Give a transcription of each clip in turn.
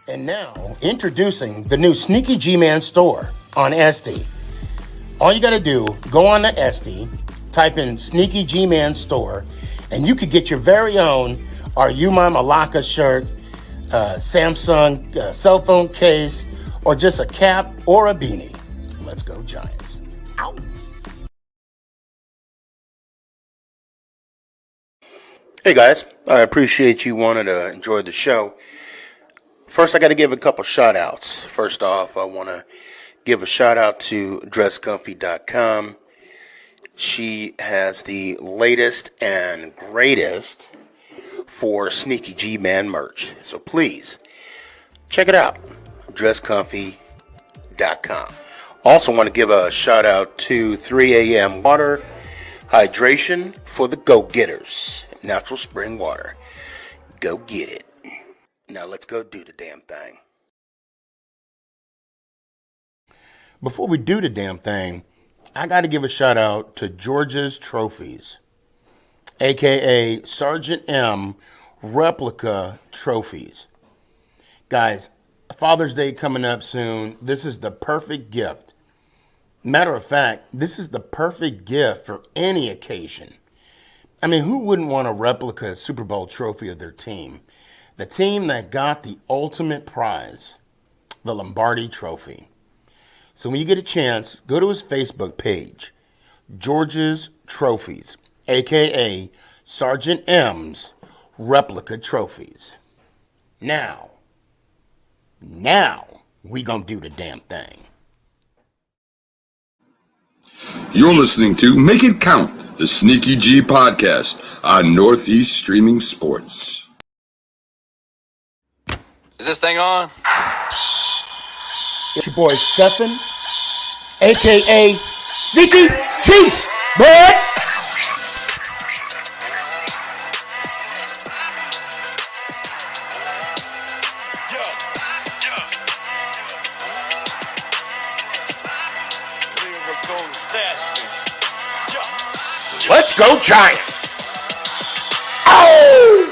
And now, introducing the new SneakyG Man store on SD. All you got to do, go on to SD, type in SneakyG Man store, and you could get your very own Are You My Malacca shirt, Samsung cell phone case, or just a cap or a beanie. Let's go Giants. Ow. Hey guys, I appreciate you wanting to enjoy the show. First, I got to give a couple shout outs. First off, I want to give a shout out to dresscomfy.com. She has the latest and greatest for SneakyG Man merch. So please, check it out. dresscomfy.com. Also want to give a shout out to 3 a.m. Water Hydration for the go-getters. Natural spring water. Go get it. Now let's go do the damn thing. Before we do the damn thing, I got to give a shout out to George's Trophies, aka Sergeant M replica trophies. Guys, Father's Day coming up soon. This is the perfect gift. Matter of fact, this is the perfect gift for any occasion. I mean, who wouldn't want a replica Super Bowl trophy of their team? The team that got the ultimate prize, the Lombardi Trophy. So when you get a chance, go to his Facebook page, George's Trophies, a.k.a. Sergeant M's Replica Trophies. Now, we gonna do the damn thing. You're listening to Make It Count, the SneakyG podcast on Northeast Streaming Sports. Is this thing on? It's your boy Stefan, a.k.a. SneakyG, bud! Let's go Giants! Oh!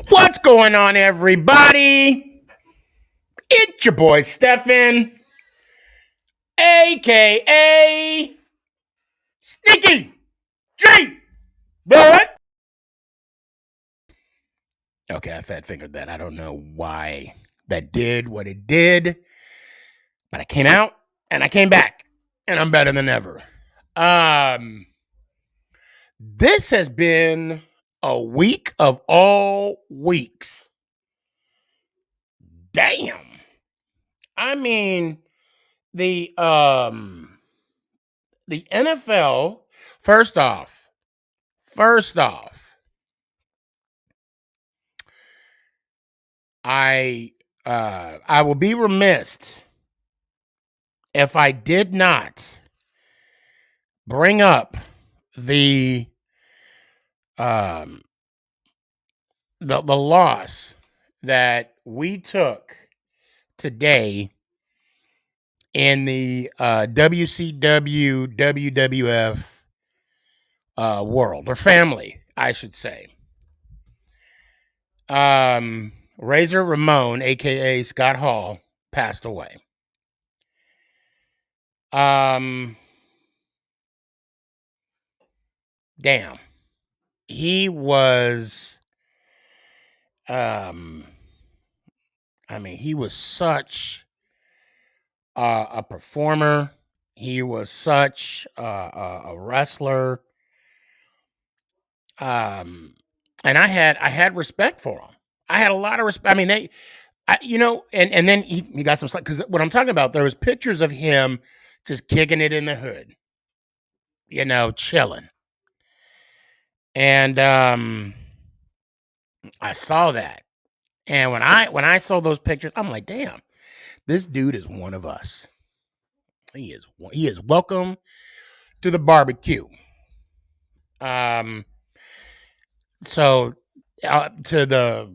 What's going on, everybody? It's your boy Stefan, a.k.a. SneakyG, bud! Okay, I fat fingered that. I don't know why that did what it did, but I came out and I came back, and I'm better than ever. This has been a week of all weeks. Damn. I mean, the NFL, first off, I will be remiss if I did not bring up the loss that we took today in the WCW WWF world, or family, I should say. Razer Ramone, aka Scott Hall, passed away. Damn. He was, he was such a performer. He was such a wrestler. And I had respect for him. I had a lot of respect. I mean, and then he got some, because what I'm talking about, there was pictures of him just kicking it in the hood, chilling. And I saw that. And when I saw those pictures, I'm like, damn, this dude is one of us. He is welcome to the barbecue. So to the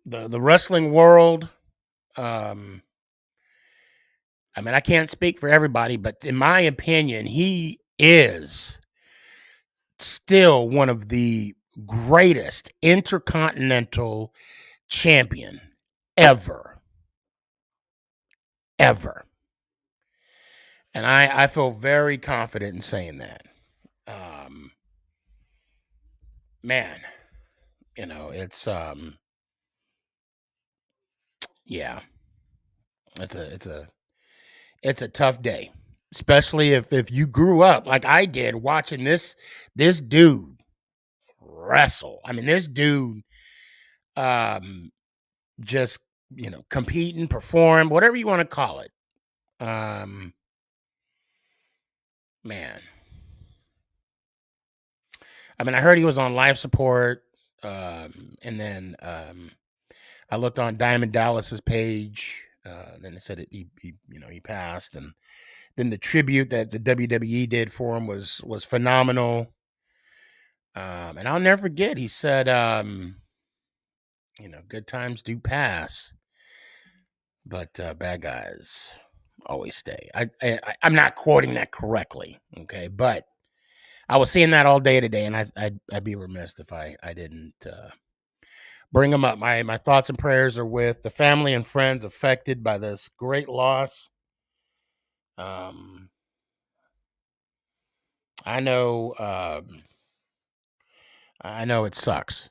wrestling world, I can't speak for everybody, but in my opinion, he is still one of the greatest intercontinental champion ever. Ever. And I feel very confident in saying that. Man, it's yeah, it's a tough day, especially if you grew up like I did watching this dude wrestle. I mean, this dude just competing, perform, whatever you want to call it. Man, I mean, I heard he was on life support, and then I looked on Diamond Dallas's page. Then it said he passed, and then the tribute that the WWE did for him was phenomenal. And I'll never forget. He said, good times do pass, but bad guys always stay. I'm not quoting that correctly, okay, but I was seeing that all day today, and I'd be remiss if I didn't bring them up. My thoughts and prayers are with the family and friends affected by this great loss. I know it sucks.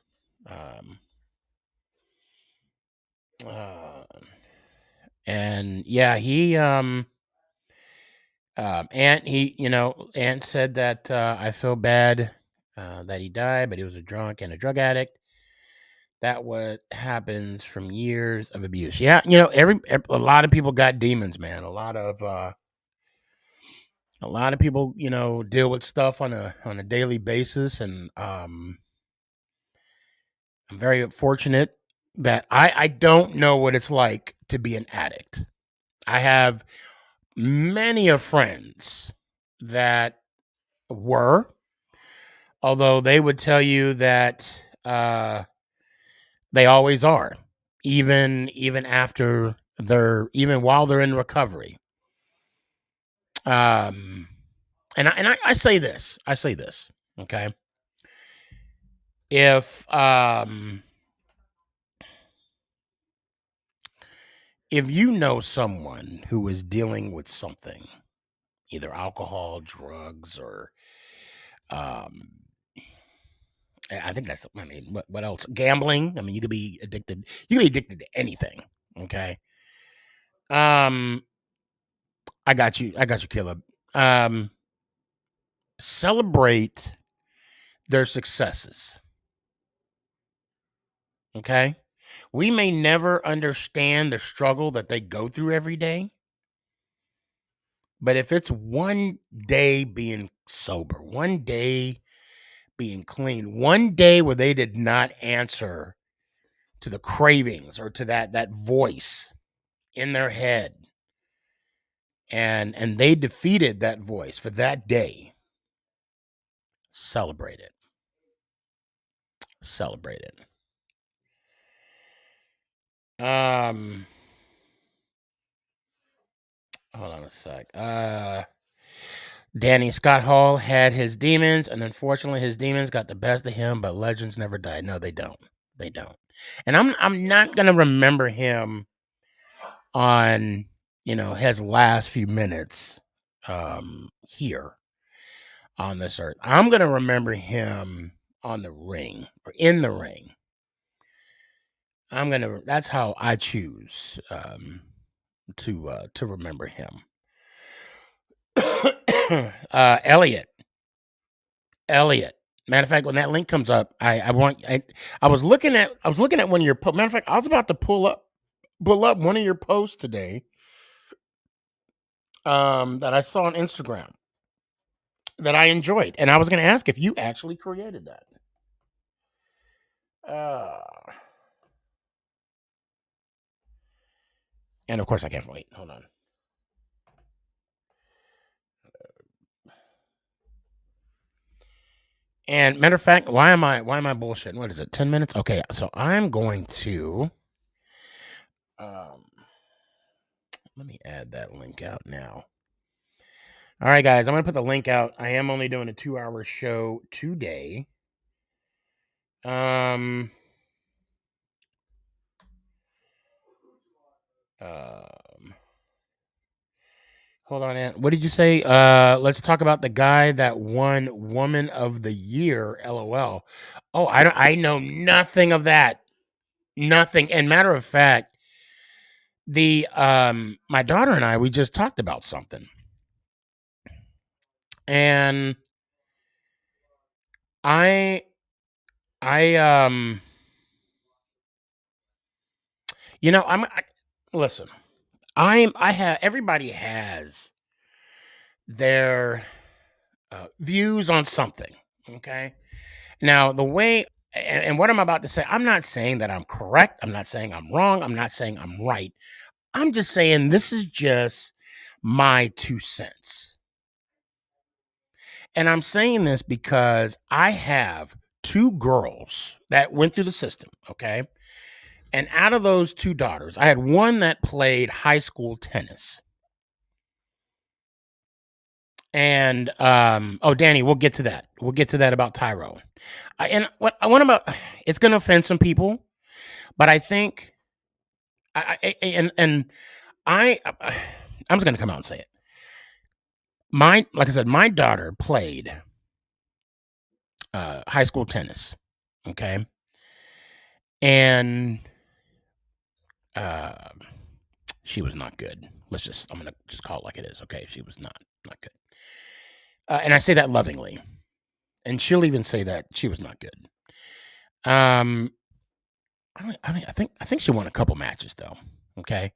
And yeah, Ant said that I feel bad that he died, but he was a drunk and a drug addict. That what happens from years of abuse. Yeah, a lot of people got demons, man. A lot of people, deal with stuff on a daily basis, and I'm very fortunate that I don't know what it's like to be an addict. I have many of friends that were, although they would tell you that they always are, even after even while they're in recovery. And I say this, okay? If you know someone who is dealing with something, either alcohol, drugs, or I think that's, I mean, what else? Gambling. I mean, you could be addicted. You could be addicted to anything. Okay. I got you, Caleb. Celebrate their successes. Okay. We may never understand the struggle that they go through every day. But if it's one day being sober, one day being clean, one day where they did not answer to the cravings or to that voice in their head, and they defeated that voice for that day, celebrate it. Celebrate it. Hold on a sec. Danny Scott Hall had his demons, and unfortunately his demons got the best of him, but legends never die. No, they don't. They don't. And I'm not gonna remember him on his last few minutes here on this earth. I'm gonna remember him on the ring or in the ring. That's how I choose to remember him. Elliot. Matter of fact, when that link comes up, I was looking at one of your matter of fact, I was about to pull up one of your posts today that I saw on Instagram that I enjoyed, and I was going to ask if you actually created that. And of course I can't wait. Hold on. And matter of fact, why am I bullshitting? What is it? 10 minutes? Okay, so I'm going to let me add that link out now. All right, guys, I'm going to put the link out. I am only doing a 2-hour show today. Um, hold on, Aunt. What did you say? Let's talk about the guy that won Woman of the Year. LOL. Oh, I know nothing of that. Nothing. And matter of fact, my daughter and I, we just talked about something, and I I listen. I have everybody has their views on something. Okay. Now, the way and what I'm about to say, I'm not saying that I'm correct. I'm not saying I'm wrong. I'm not saying I'm right. I'm just saying this is just my 2 cents. And I'm saying this because I have 2 girls that went through the system. Okay. And out of those 2 daughters, I had one that played high school tennis. And oh, Danny, we'll get to that. We'll get to that about Tyrone. And what I want about it's going to offend some people, but I think and I'm just going to come out and say it. Like I said, my daughter played high school tennis. Okay, and she was not good. I'm going to just call it like it is. Okay, she was not good. And I say that lovingly, and she'll even say that she was not good. I think she won a couple matches though. Okay.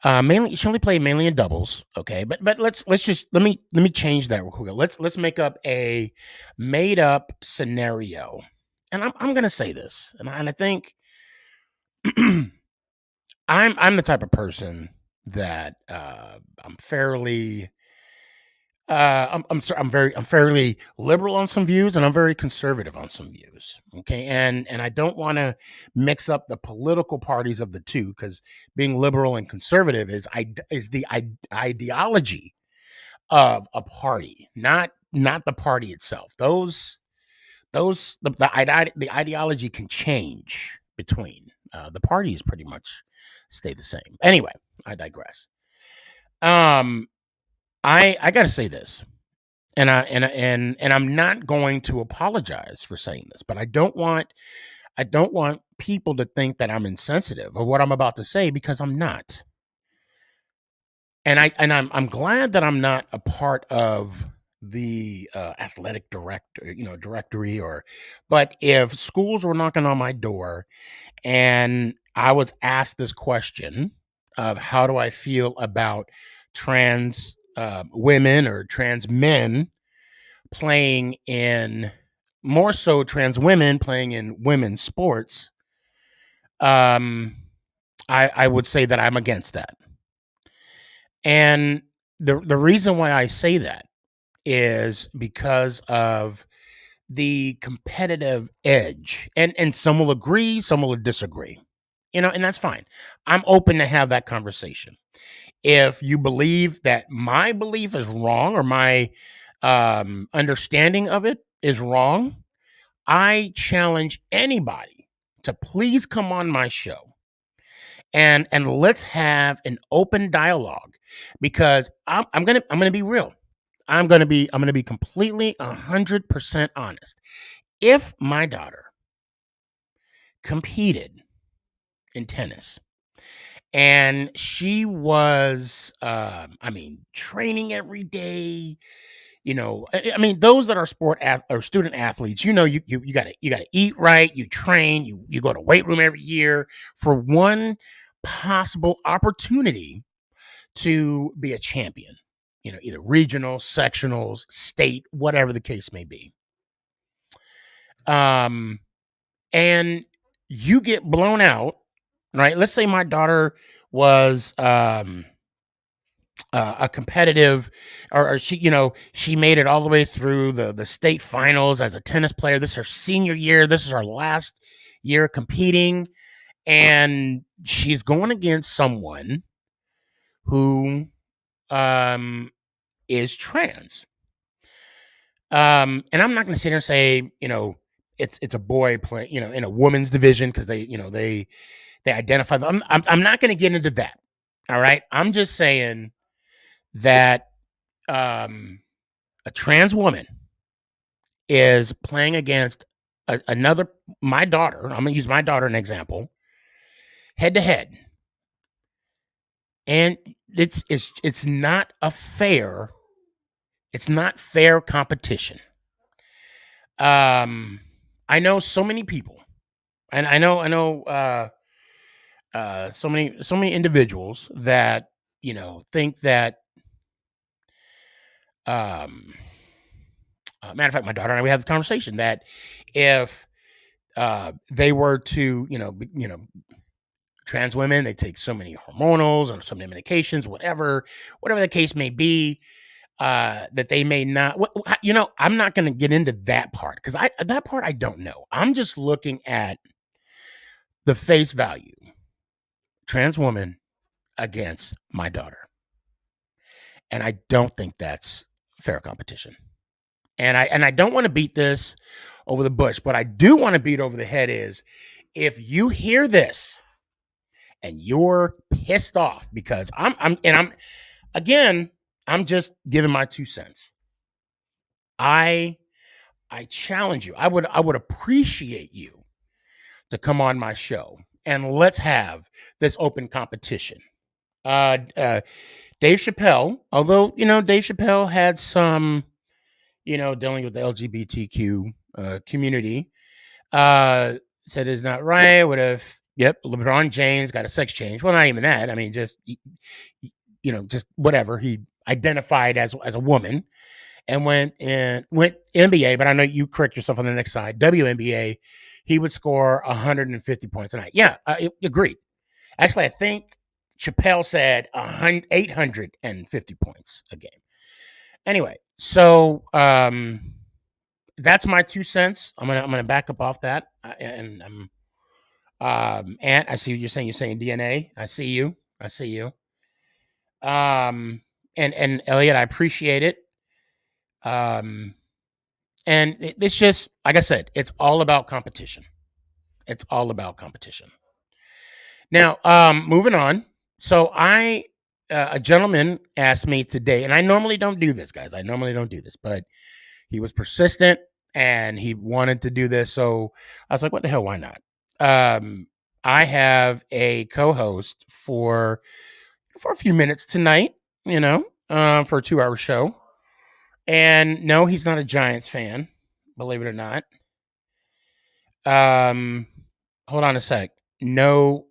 Mainly she only played mainly in doubles. Okay. But let me change that real quick. Let's make up a made up scenario. And I'm gonna say this, and I think I'm the type of person that I'm fairly I'm fairly liberal on some views, and I'm very conservative on some views. Okay, and I don't want to mix up the political parties of the two, because being liberal and conservative is the ideology of a party, not the party itself. The ideology can change between the parties. Pretty much stay the same. Anyway, I digress. I got to say this, and I'm not going to apologize for saying this, but I don't want people to think that I'm insensitive of what I'm about to say, because I'm not. And I'm glad that I'm not a part of the athletic directory, but if schools were knocking on my door and I was asked this question of how do I feel about trans women or trans men playing in, more so trans women playing in women's sports, I would say that I'm against that. And the reason why I say that is because of the competitive edge. And some will agree, some will disagree. And that's fine. I'm open to have that conversation. If you believe that my belief is wrong, or my understanding of it is wrong, I challenge anybody to please come on my show and let's have an open dialogue, because I'm gonna be real. I'm gonna be completely 100% honest. If my daughter competed in tennis and she was, training every day, those that are or student athletes, you gotta eat right, you train, you go to weight room every year for one possible opportunity to be a champion, either regional, sectionals, state, whatever the case may be. And you get blown out, right? Let's say my daughter was a competitive, or she made it all the way through the state finals as a tennis player. This is her senior year. This is her last year competing, and she's going against someone who is trans. And I'm not going to sit here and say, it's a boy play, in a woman's division, because they identify them. I'm not going to get into that. All right. I'm just saying that a trans woman is playing against another, my daughter. I'm going to use my daughter as an example, head to head. And it's not fair competition. I know so many people, and I know so many individuals that think that matter of fact, my daughter and I, we had this conversation that if they were to trans women, they take so many hormonals and so many medications, whatever the case may be, that they may not. I'm not going to get into that part because that part I don't know. I'm just looking at the face value. Trans woman against my daughter, and I don't think that's fair competition. And I don't want to beat this over the bush, but I do want to beat over the head is if you hear this and you're pissed off because I'm just giving my 2 cents. I challenge you. I would appreciate you to come on my show and let's have this open competition. Dave Chappelle, although Dave Chappelle had some dealing with the LGBTQ community, said it's not right. What if LeBron James got a sex change? Well, not even that. I mean, just just whatever. He identified as a woman and went NBA, but I know you correct yourself on the next side. WNBA, he would score 150 points a night. Yeah, I agreed. Actually, I think Chappelle said 850 points a game. Anyway, so that's my 2 cents. I'm gonna back up off that, and Ant, I see what you're saying. You're saying DNA. I see you. And Elliot, I appreciate it. And it's just like I said, it's all about competition. Now, moving on. So a gentleman asked me today, and I normally don't do this, guys. But he was persistent and he wanted to do this. So I was like, what the hell? Why not? I have a co-host for a few minutes tonight, for a 2-hour show. And no, he's not a Giants fan, believe it or not. Hold on a sec. No,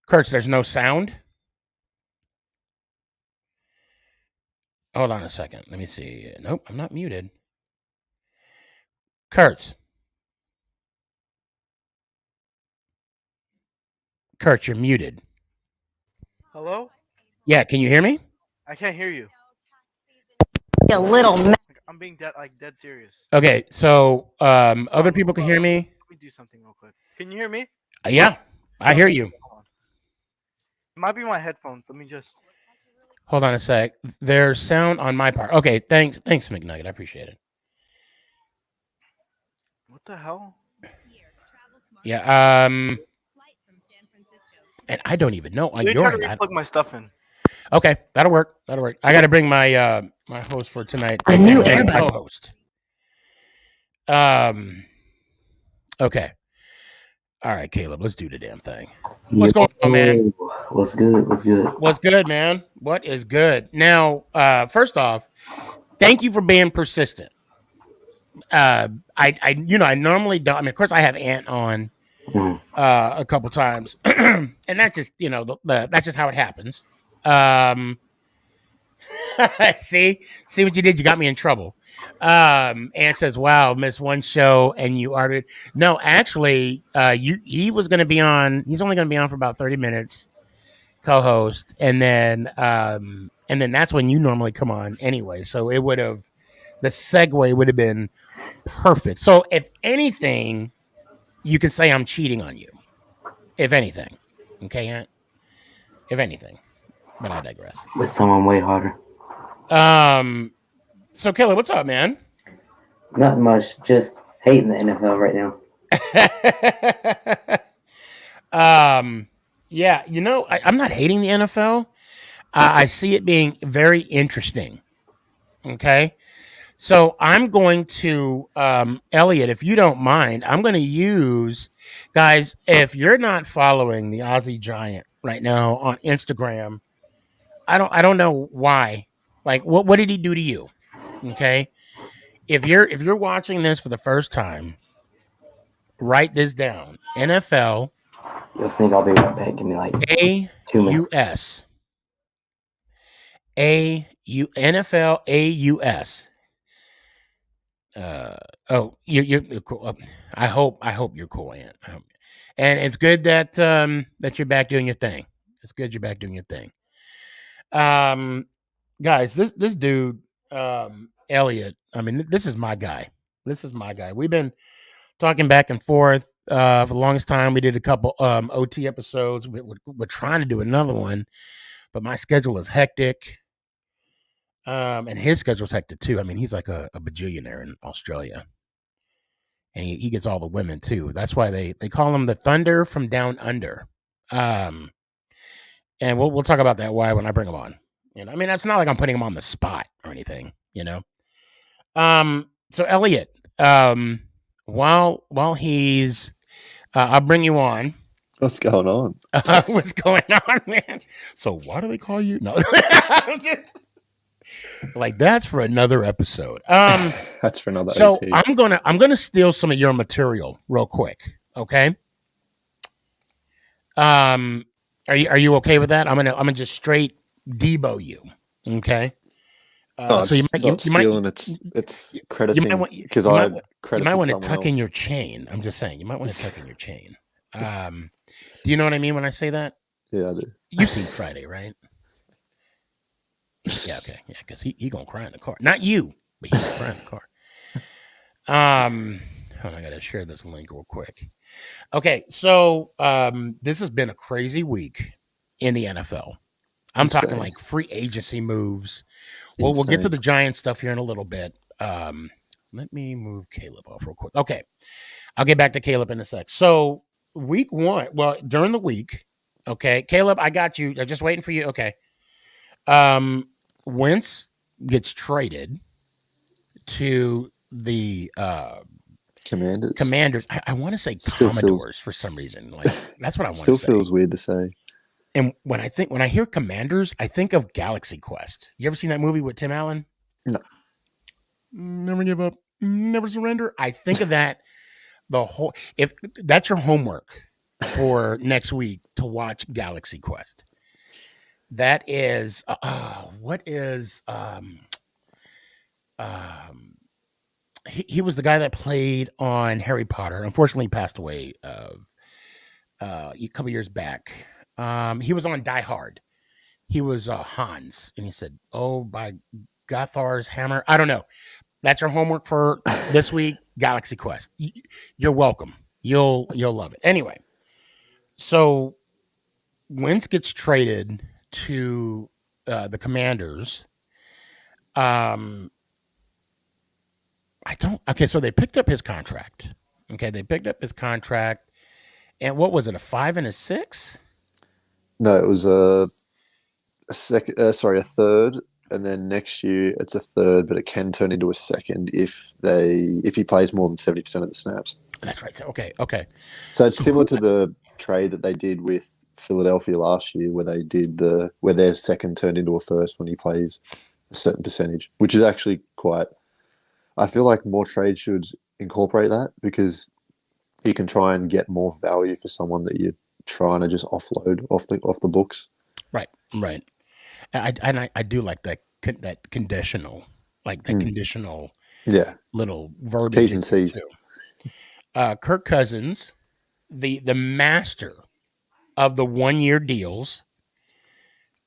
Kurtz, there's no sound. Hold on a second. Let me see. Nope, I'm not muted. Kurtz, you're muted. Hello? Yeah, can you hear me? I can't hear you. A little. I'm being dead serious. Okay, so other people can hear me. Let me do something real quick. Can you hear me? Yeah, I hear you. It might be my headphones. Let me just. Hold on a sec. There's sound on my part. Okay, thanks, McNugget. I appreciate it. What the hell? Yeah. And I don't even know on your end. Let me plug my stuff in. Okay, that'll work. I got to bring my my host for tonight. A new Airbus co-host. Okay. All right, Caleb. Let's do the damn thing. What's going on, man? What's good? What's good, man? What is good? Now, first off, thank you for being persistent. I normally don't. I mean, of course, I have Ant on a couple times, and that's just that's just how it happens. See what you did? You got me in trouble. Ant says, "Wow, missed one show, and you are." No, actually, he was going to be on. He's only going to be on for about 30 minutes, co-host, and then that's when you normally come on anyway. So it would have the segue would have been perfect. So if anything, you can say I'm cheating on you. If anything, okay, Ant? If anything, but I digress. With someone way harder. So Kelly, what's up, man? Not much. Just hating the NFL right now. Yeah, I'm not hating the NFL. I see it being very interesting. Okay. So I'm going to, Elliot, if you don't mind, I'm going to use, guys, if you're not following the Aussie Giant right now on Instagram, I don't know why. Like, what did he do to you? Okay. If you're watching this for the first time, write this down. NFL Yo, Sneak, I'll be right back. Give me like A 2 minutes. U S A U NFL AUS. You're cool. I hope you're cool, Ant. And it's good that that you're back doing your thing. It's good you're back doing your thing. Guys, this dude, Elliot. I mean, this is my guy. This is my guy. We've been talking back and forth for the longest time. We did a couple OT episodes. We're trying to do another one, but my schedule is hectic. And his schedule's hectic too. I mean, he's like a bajillionaire in Australia. And he gets all the women too. That's why they call him the Thunder from Down Under. And we'll talk about that why when I bring him on. I mean, it's not like I'm putting him on the spot or anything, So Elliot, while he's I'll bring you on. What's going on? What's going on, man? So why do they call you? No. Like that's for another episode. That's for another So OT. I'm gonna steal some of your material real quick. Okay. Are you okay with that? I'm gonna just straight Debo you. Okay. So you might not stealing. It's crediting because I credited you might want to someone tuck in else. your chain. I'm just saying you might want to tuck in your chain. Do you know what I mean when I say that? Yeah, I do. You've seen Friday, right? Yeah, okay. Yeah, because he gonna cry in the car. Not you, but he's gonna cry in the car. Hold on, I gotta share this link real quick. Okay, so this has been a crazy week in the NFL. I'm talking Insane. like free agency moves. Well, we'll get to the Giants stuff here in a little bit. Let me move Caleb off real quick. Okay, I'll get back to Caleb in a sec. So week one, well, during the week, okay, Caleb, I got you. I'm just waiting for you. Okay. Wentz gets traded to the Commanders. I want to say Still Commodores for some reason. Like that's what I want to Still say. feels weird to say. And when I hear Commanders, I think of Galaxy Quest. You ever seen that movie with Tim Allen? No. Never give up, never surrender. I think of that if that's your homework for next week to watch Galaxy Quest. That is what is he was the guy that played on Harry Potter. Unfortunately, he passed away a couple years back. He was on Die Hard. He was Hans, and he said, "Oh, by Gothar's hammer." I don't know. That's your homework for this week. Galaxy Quest. You're welcome. You'll love it. Anyway, so Wentz gets traded to the Commanders. So they picked up his contract. Okay, they picked up his contract. And what was it, a 5 and a 6? No, it was a third, and then next year it's a third, but it can turn into a second if he plays more than 70% of the snaps. That's right. Okay. So it's similar to the trade that they did with Philadelphia last year, where their second turned into a first when he plays a certain percentage, which is actually quite. I feel like more trades should incorporate that because you can try and get more value for someone that you're trying to just offload off the books. Right. I do like that conditional, conditional, yeah, little verbiage. T's and C's. Kirk Cousins, the master of the 1-year deals,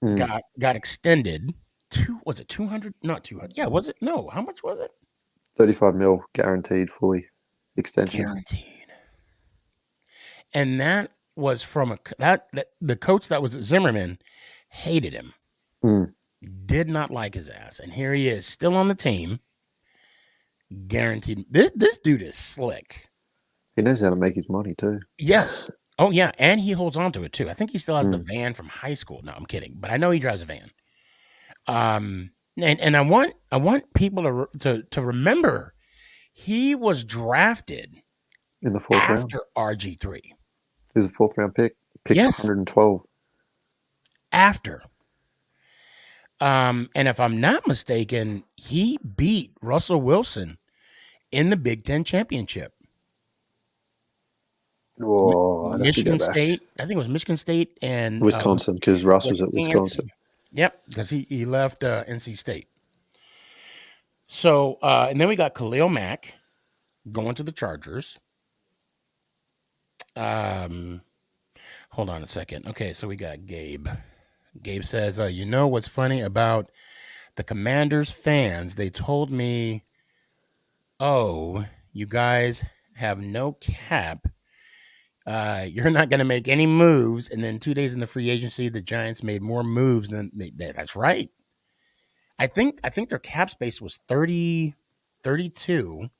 got extended to, was it 200? Not 200. Yeah, was it? No. How much was it? 35 mil guaranteed, fully extension. Guaranteed. And that was from the coach that was at Zimmerman hated him. Did not like his ass. And here he is, still on the team. Guaranteed. This dude is slick. He knows how to make his money too. Yes. Oh yeah, and he holds on to it too. I think he still has the Mm. van from high school. No, I'm kidding, but I know he drives a van. And I want people to remember he was drafted In the fourth round. after RG3. He was a fourth round pick. Picked Yes. 112. After. And if I'm not mistaken, he beat Russell Wilson in the Big Ten championship. Oh, I'd have to Michigan go back. State. I think it was Michigan State and Wisconsin, because Russ was at Wisconsin. Yep, because he left NC State. So, and then we got Khalil Mack going to the Chargers. Hold on a second. Okay, so we got Gabe. Gabe says, you know what's funny about the Commanders fans? They told me, oh, you guys have no cap. You're not going to make any moves. And then 2 days in the free agency, the Giants made more moves than that's right. I think their cap space was 30, 32,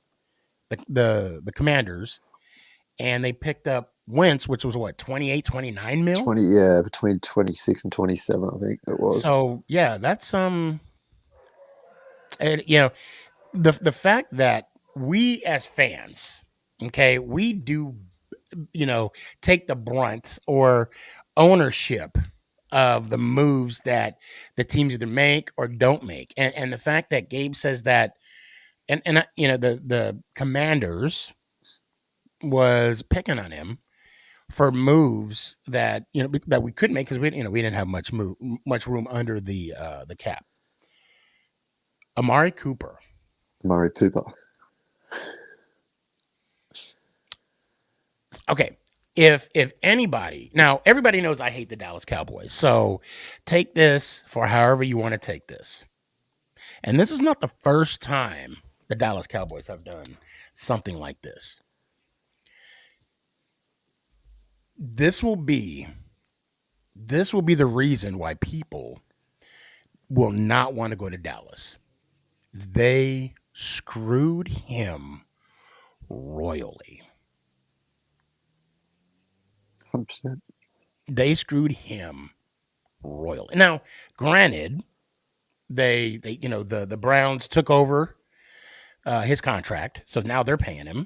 the Commanders, and they picked up Wentz, which was what, 28, 29 mil? 20, yeah, between 26 and 27, I think it was. So yeah, that's and you know, the fact that we as fans, okay, we do, take the brunt or ownership of the moves that the teams either make or don't make. And the fact that Gabe says that, and the Commanders was picking on him for moves that, that we could make because we didn't have much room under the cap. Amari Cooper. Murray Cooper. Okay. If anybody, now everybody knows I hate the Dallas Cowboys, so take this for however you want to take this. And this is not the first time the Dallas Cowboys have done something like this. This will be the reason why people will not want to go to Dallas. They screwed him royally. 100%. They screwed him royally. Now, granted, they the Browns took over his contract, so now they're paying him.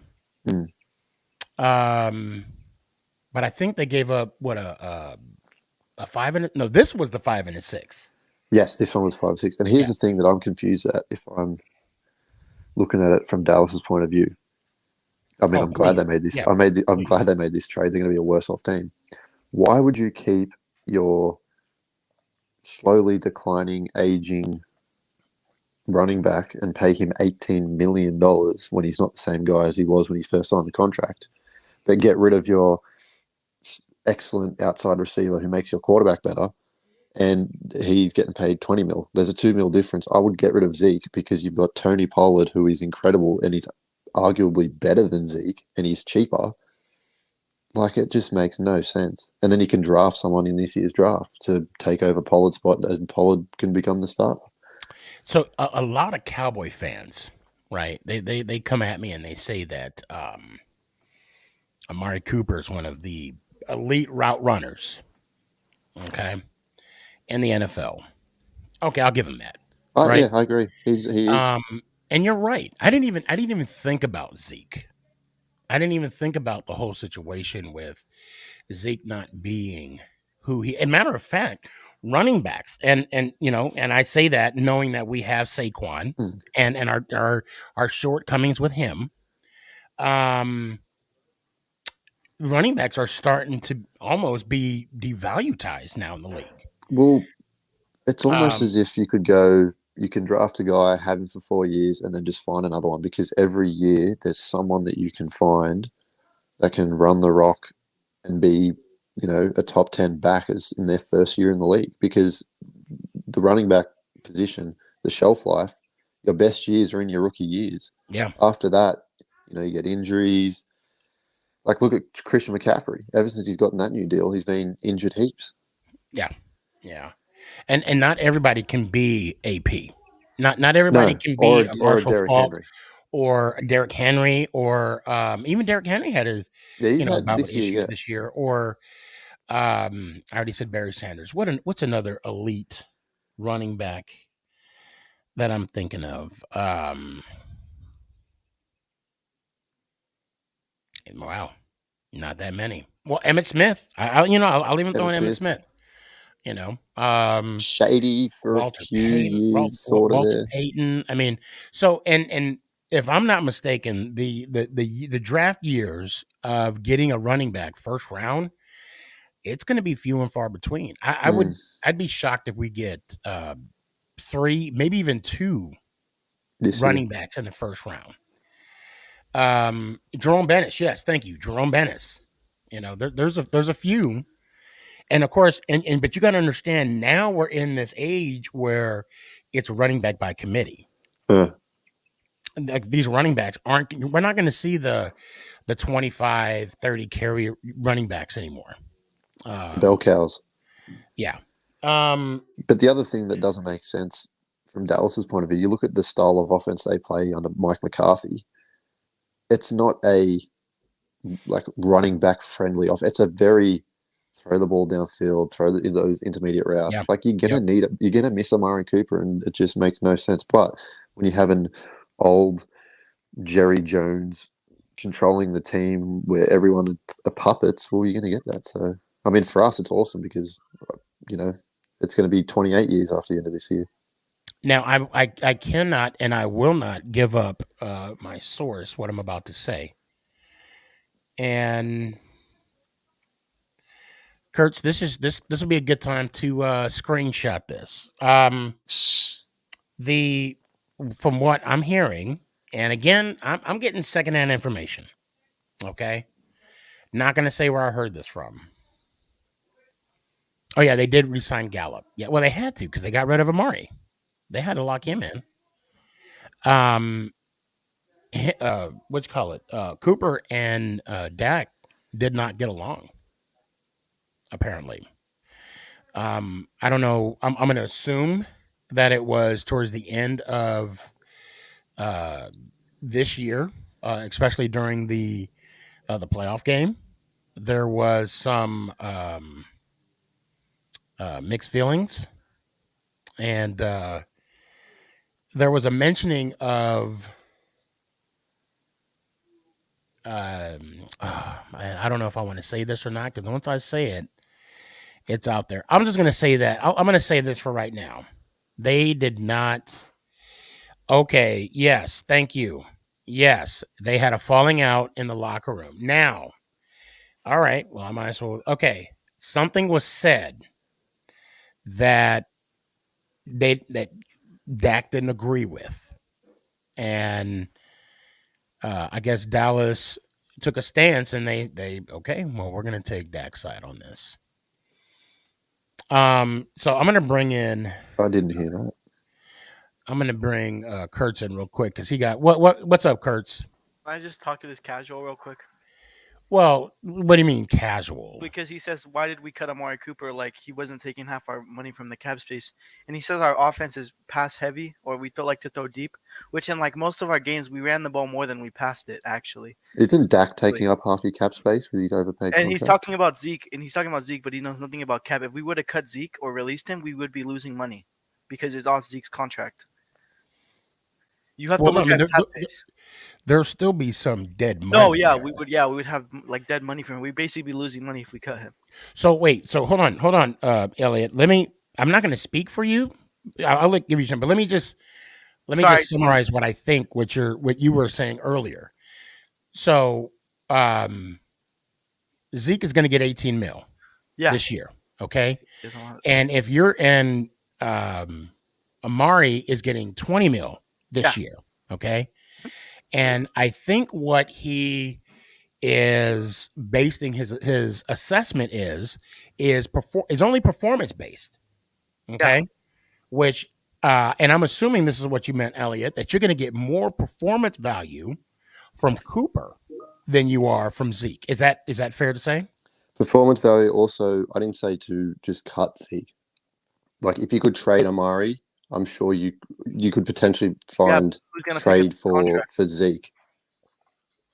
But I think they gave up what a 5 and no, this was the 5 and a 6. Yes, this one was 5-6. And here's the thing that I'm confused at if I'm looking at it from Dallas's point of view. I mean, I'm glad they made this. Yeah. I'm glad they made this trade. They're going to be a worse off team. Why would you keep your slowly declining, aging running back and pay him $18 million when he's not the same guy as he was when he first signed the contract, but get rid of your excellent outside receiver who makes your quarterback better, and he's getting paid $20 million? There's a $2 million difference. I would get rid of Zeke because you've got Tony Pollard, who is incredible, and he's arguably better than Zeke, and he's cheaper. Like, it just makes no sense. And then you can draft someone in this year's draft to take over Pollard's spot, and Pollard can become the starter. So a lot of Cowboy fans, right? They come at me and they say that Amari Cooper is one of the elite route runners, okay, in the NFL. Okay, I'll give him that. Right? Yeah, I agree. He is. And you're right. I didn't even think about Zeke. I didn't even think about the whole situation with Zeke not being who he. And matter of fact, running backs, and I say that knowing that we have Saquon and our shortcomings with him. Running backs are starting to almost be devalued now in the league. Well, it's almost as if you can draft a guy, have him for 4 years, and then just find another one, because every year there's someone that you can find that can run the rock and be, a top 10 backers in their first year in the league, because the running back position, the shelf life, your best years are in your rookie years. Yeah. After that, you get injuries. Like, look at Christian McCaffrey. Ever since he's gotten that new deal, he's been injured heaps. Yeah. Yeah. And not everybody can be AP. Not everybody can be a Marshall Faulk or Derrick Henry, or even Derrick Henry had his, Yeah, he's had about this year. issues Yeah, this year. Or I already said Barry Sanders. What's another elite running back that I'm thinking of? Wow, not that many. Well, Emmitt Smith. I'll even throw Kevin in Emmitt Smith, Smith. Um, shady for a few years, sort of Walter there. Payton. I mean, so and if I'm not mistaken, the draft years of getting a running back first round, it's going to be few and far between. I'd be shocked if we get 3, maybe even 2 This year. running backs in the first round. Jerome Bennis, yes, thank you, Jerome Bennis. There's a few. And of course, but you got to understand, now we're in this age where it's running back by committee. Yeah. Like, these running backs we're not going to see the 25, 30 carry running backs anymore. Bell cows. Yeah. But the other thing that doesn't make sense from Dallas's point of view, you look at the style of offense they play under Mike McCarthy. It's not a running back friendly off. It's a very throw the ball downfield, in those intermediate routes. Yeah. Like, you're gonna miss Amari Cooper, and it just makes no sense. But when you have an old Jerry Jones controlling the team where everyone are puppets, well, you're gonna get that. So, I mean, for us, it's awesome because it's going to be 28 years after the end of this year. Now, I cannot and I will not give up my source, what I'm about to say. And Kurtz, this will be a good time to screenshot this. From what I'm hearing, and again, I'm getting secondhand information. Okay, not going to say where I heard this from. Oh yeah, they did re-sign Gallup. Yeah, well, they had to because they got rid of Amari. They had to lock him in. What you call it? Cooper and Dak did not get along. Apparently, I don't know. I'm going to assume that it was towards the end of this year, especially during the playoff game. There was some mixed feelings, and there was a mentioning of. I don't know if I want to say this or not, because once I say it, it's out there. I'm just going to say that. I'm going to say this for right now. They did not. Okay. Yes. Thank you. Yes. They had a falling out in the locker room. Now, all right. Well, I might as well. Okay. Something was said that that Dak didn't agree with. And I guess Dallas took a stance, and they okay, well, we're going to take Dak's side on this. So I'm going to bring in. I didn't hear that. I'm going to bring Kurtz in real quick because he got what's up, Kurtz? Can I just talk to this casual real quick? Well, what do you mean casual? Because he says, why did we cut Amari Cooper? Like, he wasn't taking half our money from the cap space. And he says our offense is pass heavy, or we like to throw deep, which in like most of our games, we ran the ball more than we passed it, actually. Isn't Dak taking up half your cap space with his overpaid And he's contract? talking about Zeke, but he knows nothing about cap. If we would have cut Zeke or released him, we would be losing money because it's off Zeke's contract. You have to look at cap space. There'll still be some dead money. No, yeah, we would have like dead money for him. We'd basically be losing money if we cut him. So wait, hold on, Elliot. I'm not going to speak for you. I'll give you some, but let me just summarize what I think. What you were saying earlier. So, Zeke is going to get 18 mil this year. Okay, and if Amari is getting 20 mil this year. Okay. And I think what he is basing his assessment is only performance based. Okay. Yeah. Which, and I'm assuming this is what you meant, Elliot, that you're going to get more performance value from Cooper than you are from Zeke. Is that fair to say? Performance value also, I didn't say to just cut Zeke. Like, if you could trade Amari, I'm sure you could potentially find who's gonna pick up trade the contract? for Zeke.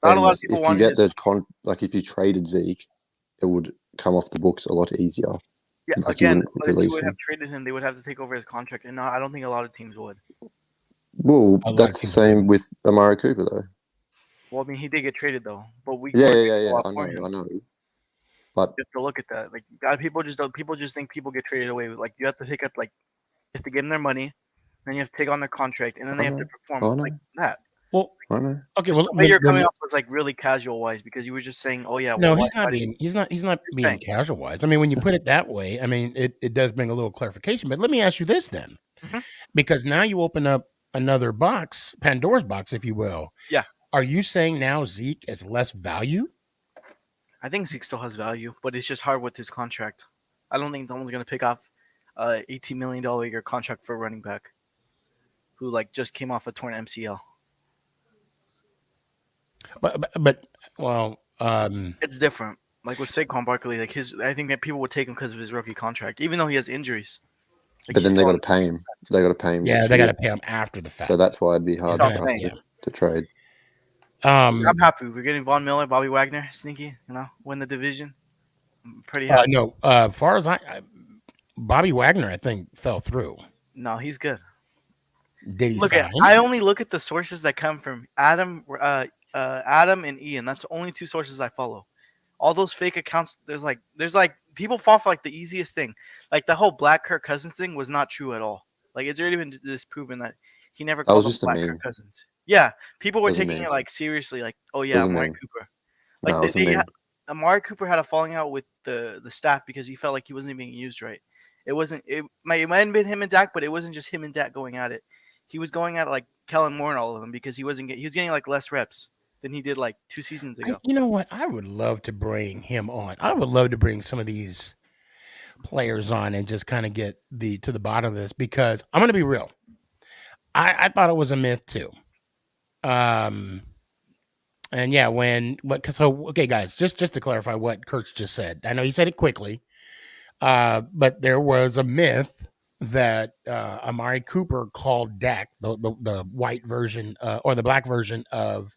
Not a lot And of people if you wanted get his. if you traded Zeke, it would come off the books a lot easier. Yeah, Like you again, wouldn't but if you release would have him. traded him, they would have to take over his contract, and I don't think a lot of teams would. Well, A lot of that's the teams same wouldn't. with Amari Cooper, though. Well, I mean, he did get traded though, but we Yeah, weren't yeah, taking yeah, a yeah. lot I for him. know. But You have to look at that. Like, people just don't. People just think people get traded away. Like, you have to pick up. Like, you have to give them their money, then you have to take on their contract, and then they I have to know. perform I know. like that. Well, I know. okay. Just Well, the way you're coming then, up was like really casual wise because you were just saying, "Oh yeah, no, well, he's not being he's not Just being saying. casual wise. I mean, when you put it that way, I mean, it does bring a little clarification. But let me ask you this then, Mhm. because now you open up another box, Pandora's box, if you will. Yeah. Are you saying now Zeke is less value? I think Zeke still has value, but it's just hard with his contract. I don't think someone's gonna pick off $18 million a year contract for a running back who like just came off a torn MCL. But well, It's different. Like with Saquon Barkley, like I think that people would take him because of his rookie contract, even though he has injuries. Like But he's then they still got to pay him. They got to pay him yeah, next they got year. to pay him after the fact. So that's why it'd be hard not for us paying. to trade. I'm happy. We're getting Von Miller, Bobby Wagner, sneaky. Win the division. I'm pretty happy. No, as far as Bobby Wagner, I think fell through. No, he's good. Did he Look sign? at I only look at the sources that come from Adam and Ian. That's the only two sources I follow. All those fake accounts. There's like people fall for like the easiest thing. Like the whole Black Kirk Cousins thing was not true at all. Like it's already been disproven that he never That was called him just a Black meme. Kirk Cousins. Yeah, people were It was a taking meme. it like seriously. Like, oh It yeah, was a Amari meme. Cooper. No, Like it was a meme. Amari Cooper had a falling out with the staff because he felt like he wasn't being used right. It wasn't. It might have been him and Dak, but it wasn't just him and Dak going at it. He was going at it like Kellen Moore and all of them because he was getting like less reps than he did like 2 seasons ago. You know what? I would love to bring him on. I would love to bring some of these players on and just kind of get to the bottom of this because I'm going to be real. I thought it was a myth too. And yeah, okay, guys, just to clarify what Kurtz just said. I know he said it quickly, but there was a myth that Amari Cooper called Dak the white version or the black version of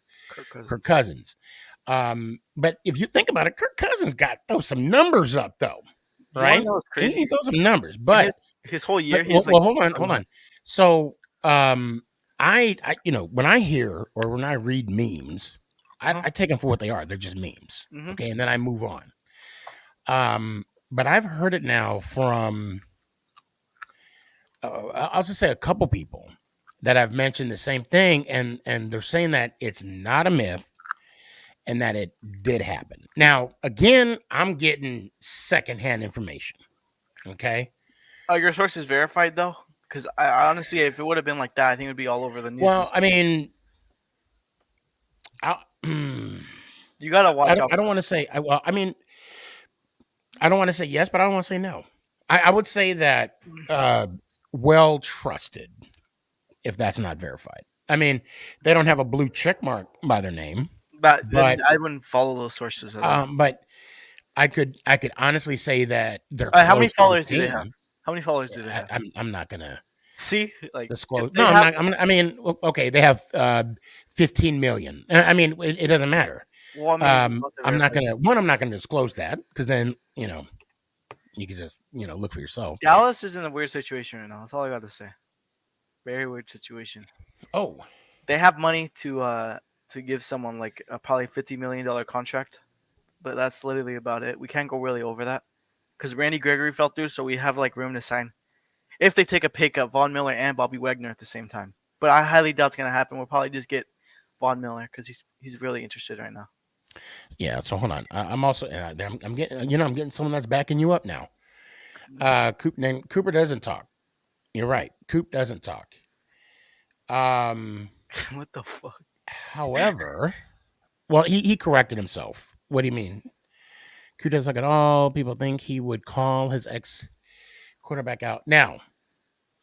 Kirk Cousins. But if you think about it, Kirk Cousins got throw some numbers up though, right? He throws some numbers, but his whole year. Hold on. So, I when I hear or when I read memes, I take them for what they are. They're just memes, okay, and then I move on. But I've heard it now from I'll just say a couple people that have mentioned the same thing, and they're saying that it's not a myth and that it did happen. Now, again, I'm getting secondhand information. Okay. Are your sources verified though? Because I honestly, if it would have been like that, I think it would be all over the news. Well, I mean, you gotta watch out. I don't want to say. I don't want to say yes, but I don't want to say no. I would say that well trusted, if that's not verified. I mean, they don't have a blue check mark by their name, but I wouldn't follow those sources at all. But I could honestly say that they're. How many followers do they have? How many followers do they have? I'm not gonna see like disclose. No, I'm not. I mean, okay, they have 15 million. I mean, it doesn't matter. Well, I mean, I'm not gonna disclose that because then you can just look for yourself. Dallas is in a weird situation right now. That's all I got to say. Very weird situation. Oh, they have money to give someone like a probably $50 million contract, but that's literally about it. We can't go really over that because Randy Gregory fell through, so we have like room to sign if they take a pay cut, Von Miller and Bobby Wagner at the same time. But I highly doubt it's gonna happen. We'll probably just get Von Miller because he's really interested right now. Yeah. So hold on. I'm also I'm getting I'm getting someone that's backing you up now. Cooper doesn't talk. You're right. Coop doesn't talk. What the fuck? However, well, he corrected himself. What do you mean? Coop doesn't talk at all. People think he would call his ex quarterback out. Now,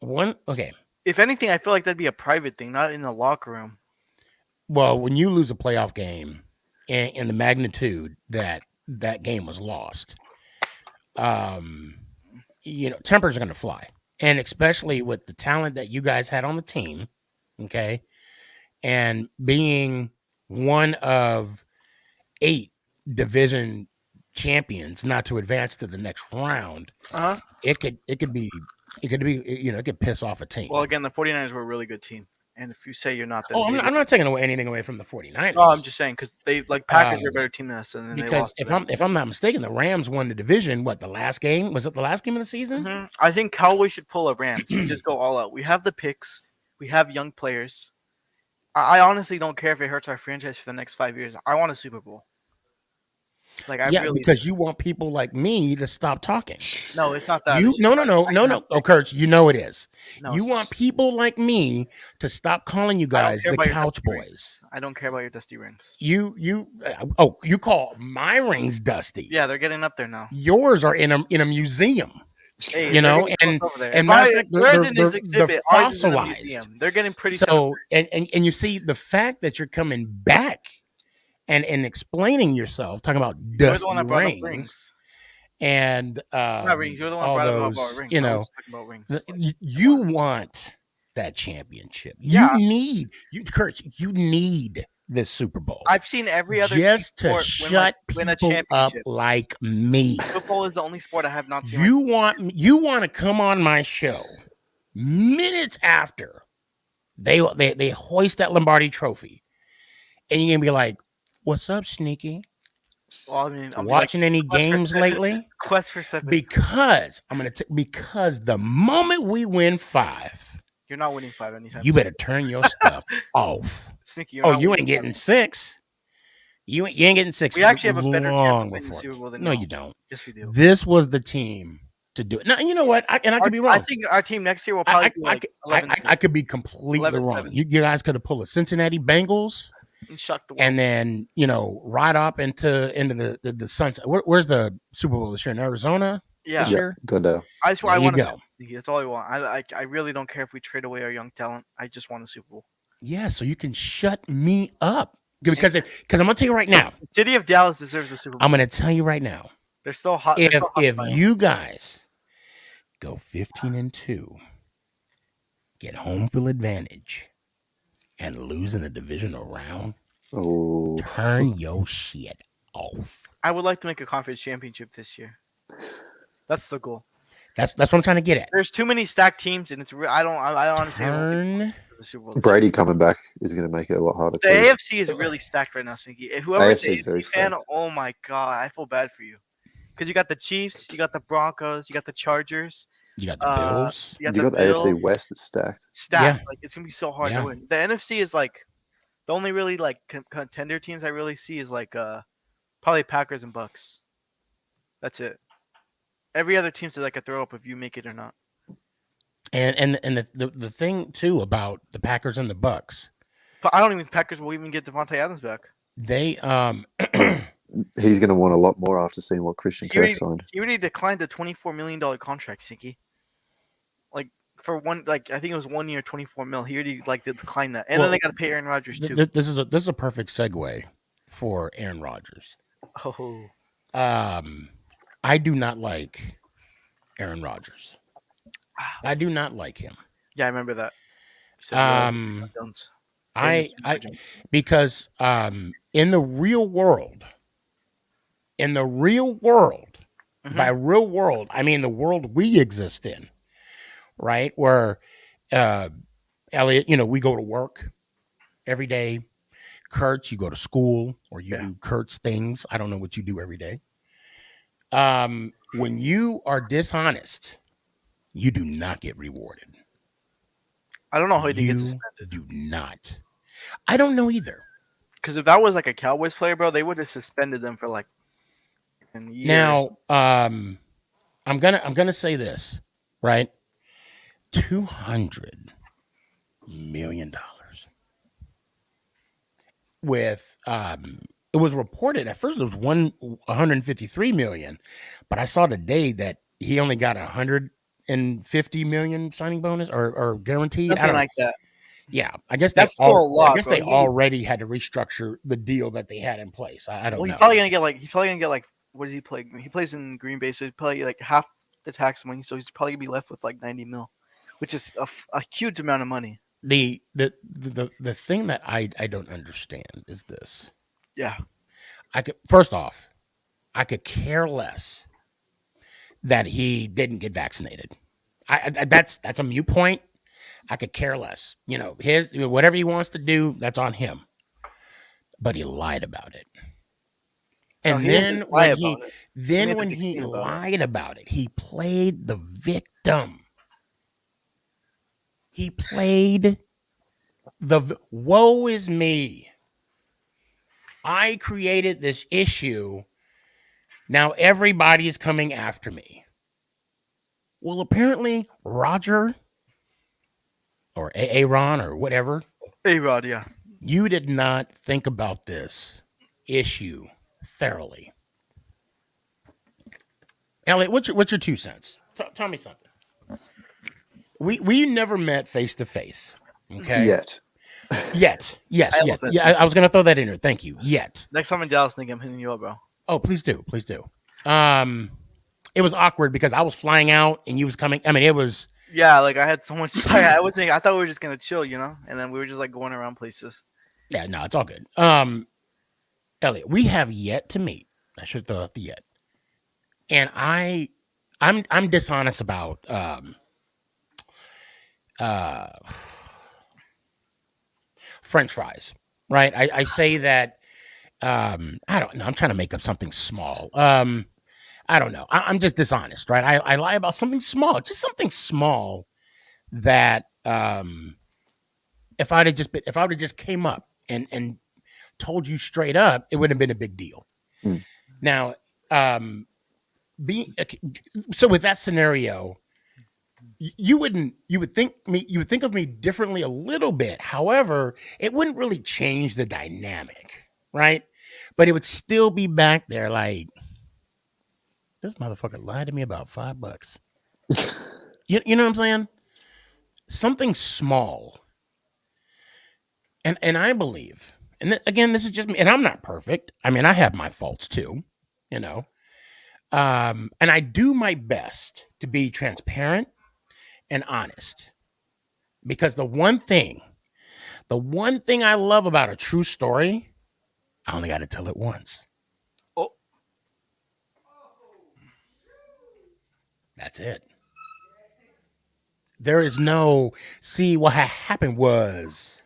okay. If anything, I feel like that'd be a private thing, not in the locker room. Well, when you lose a playoff game and the magnitude that game was lost, tempers are going to fly. And especially with the talent that you guys had on the team, okay, and being one of 8 division champions, not to advance to the next round, it could be it could piss off a team. Well, again, the 49ers were a really good team. And if you say you're not, then I'm not taking anything away from the 49ers. No, I'm just saying because they Packers are a better team than us, and then because they lost if I'm not mistaken, the Rams won the division. What, the last game? Was it the last game of the season? Mm-hmm. I think Cowboys should pull a Rams and just go all out. We have the picks. We have young players. I honestly don't care if it hurts our franchise for the next 5 years. I want a Super Bowl. Because you want people like me to stop talking. No, it's not that. No. Oh, Kurt, you know it is. No, you want people like me to stop calling you guys the Couch Boys. I don't care about your dusty rings. You call my rings dusty. Yeah, they're getting up there now. Yours are in a museum. Hey, and they're fossilized. They're getting pretty. So and you see the fact that you're coming back and explaining yourself, talking about dusty rings. And not rings. You're the one all brought those, about rings. you know, about rings. You want that championship. Yeah. Kurt, you need this Super Bowl. I've seen every other just to shut win a people up like me. Football is the only sport I have not seen. You want to come on my show minutes after they hoist that Lombardi trophy, and you're gonna be like, "What's up, Sneaky? Well, I mean, I'm watching any games lately?" Quest for 7. Because because the moment we win 5. You're not winning 5 anytime. You better turn your stuff off. Sneaky, you ain't getting 6. You ain't getting 6. We actually have a better chance of winning the Super Bowl than no, you don't. Yes, we do. This was the team to do it. Now, you know what? I could be wrong. I think our team next year will probably be like 11. I could be completely wrong. You guys could have pulled the Cincinnati Bengals and shut the and then ride up into the sunset. Where's the Super Bowl this year? In Arizona? Yeah, Glendale. I swear I want to. That's all I want. I really don't care if we trade away our young talent. I just want a Super Bowl. Yeah, so you can shut me up because I'm gonna tell you right now. The city of Dallas deserves a Super Bowl. I'm gonna tell you right now. They're still hot. If you guys go 15-2, get home field advantage, and lose in the divisional round, turn your shit off. I would like to make a conference championship this year. That's the goal. That's what I'm trying to get at. There's too many stacked teams, and it's I honestly turn. The Super Bowl Brady coming back is going to make it a lot harder. The AFC is really stacked right now, Sneaky. Whoever's an AFC fan, stacked. Oh my god, I feel bad for you, because you got the Chiefs, you got the Broncos, you got the Chargers, you got the Bills, you got the AFC West that's stacked. Yeah. Like it's gonna be so hard to win. The NFC is like the only really like contender teams I really see is like probably Packers and Bucks. That's it. Every other team's like a throw up if you make it or not. And the thing too about the Packers and the Bucks, but I don't even think Packers will even get Devontae Adams back. They he's going to want a lot more after seeing what Christian Kirk signed. He already declined the $24 million contract, Sinky. Like for one, like I think it was 1 year, $24 million. He already declined that, and then they got to pay Aaron Rodgers too. This is a perfect segue for Aaron Rodgers. Oh, I do not like Aaron Rodgers. I do not like him. Yeah, I remember that. Because in the real world, mm-hmm. by real world, I mean the world we exist in, right? Where Elliot, we go to work every day. Kurtz, you go to school or you do Kurtz things. I don't know what you do every day. When you are dishonest, you do not get rewarded. I don't know how he did get suspended. Do not. I don't know either. Because if that was like a Cowboys player, bro, they would have suspended them for like years. Now, I'm gonna say this, right? $200 million. With it was reported at first it was 153 million, but I saw today that he only got 150 million signing bonus or guaranteed. Something like that. Yeah, I guess that's still a lot. I guess they already had to restructure the deal that they had in place. I don't know. He's probably gonna get like what does he play? He plays in Green Bay, so he's probably like half the tax money, so he's probably gonna be left with like 90 mil, which is a huge amount of money. The thing that I don't understand is this. Yeah. First off, I could care less that he didn't get vaccinated. That's a moot point. I could care less. Whatever he wants to do, that's on him. But he lied about it. And then when he lied about it, he played the victim. He played woe is me. I created this issue. Now everybody is coming after me. Well, apparently Roger or Aaron or whatever. A-Rod, yeah. You did not think about this issue thoroughly. Elliot, what's your 2 cents? Tell me something. We never met face to face. Okay. Yet. Yes. Yeah. I was gonna throw that in there. Thank you. Yet. Next time in Dallas, nigga, I'm hitting you up, bro. Oh, please do. It was awkward because I was flying out and you was coming. I mean, it was. Yeah, like I had so much. I thought we were just gonna chill, and then we were just like going around places. Yeah, no, it's all good. Elliot, we have yet to meet. I should throw out the yet. And I'm dishonest about French fries, right? I say that I don't know. I'm trying to make up something small. I don't know. I'm just dishonest, right? I lie about something small, just something small that if I would have just came up and told you straight up, it wouldn't have been a big deal. Now, so with that scenario, you would think of me differently a little bit. However, it wouldn't really change the dynamic, right? But it would still be back there like, this motherfucker lied to me about $5. You know what I'm saying? Something small. And I believe, and again, this is just me, and I'm not perfect. I mean, I have my faults too, and I do my best to be transparent and honest, because the one thing I love about a true story, I only got to tell it once. Oh, that's it. There is no, see, what happened was,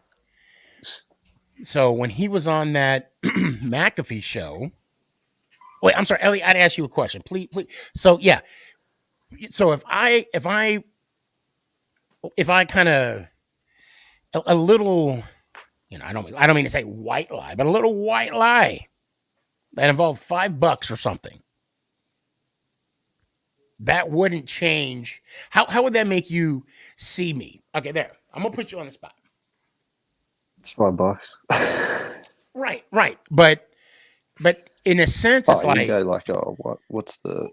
so when he was on that McAfee show, wait, I'm sorry, Ellie, I'd ask you a question, please. So yeah, so if I kind of a little, I don't mean to say white lie, but a little white lie that involved $5 or something, that wouldn't change. How would that make you see me? Okay, there. I'm gonna put you on the spot. It's $5. Right. But in a sense, it's like, you go like, what's the?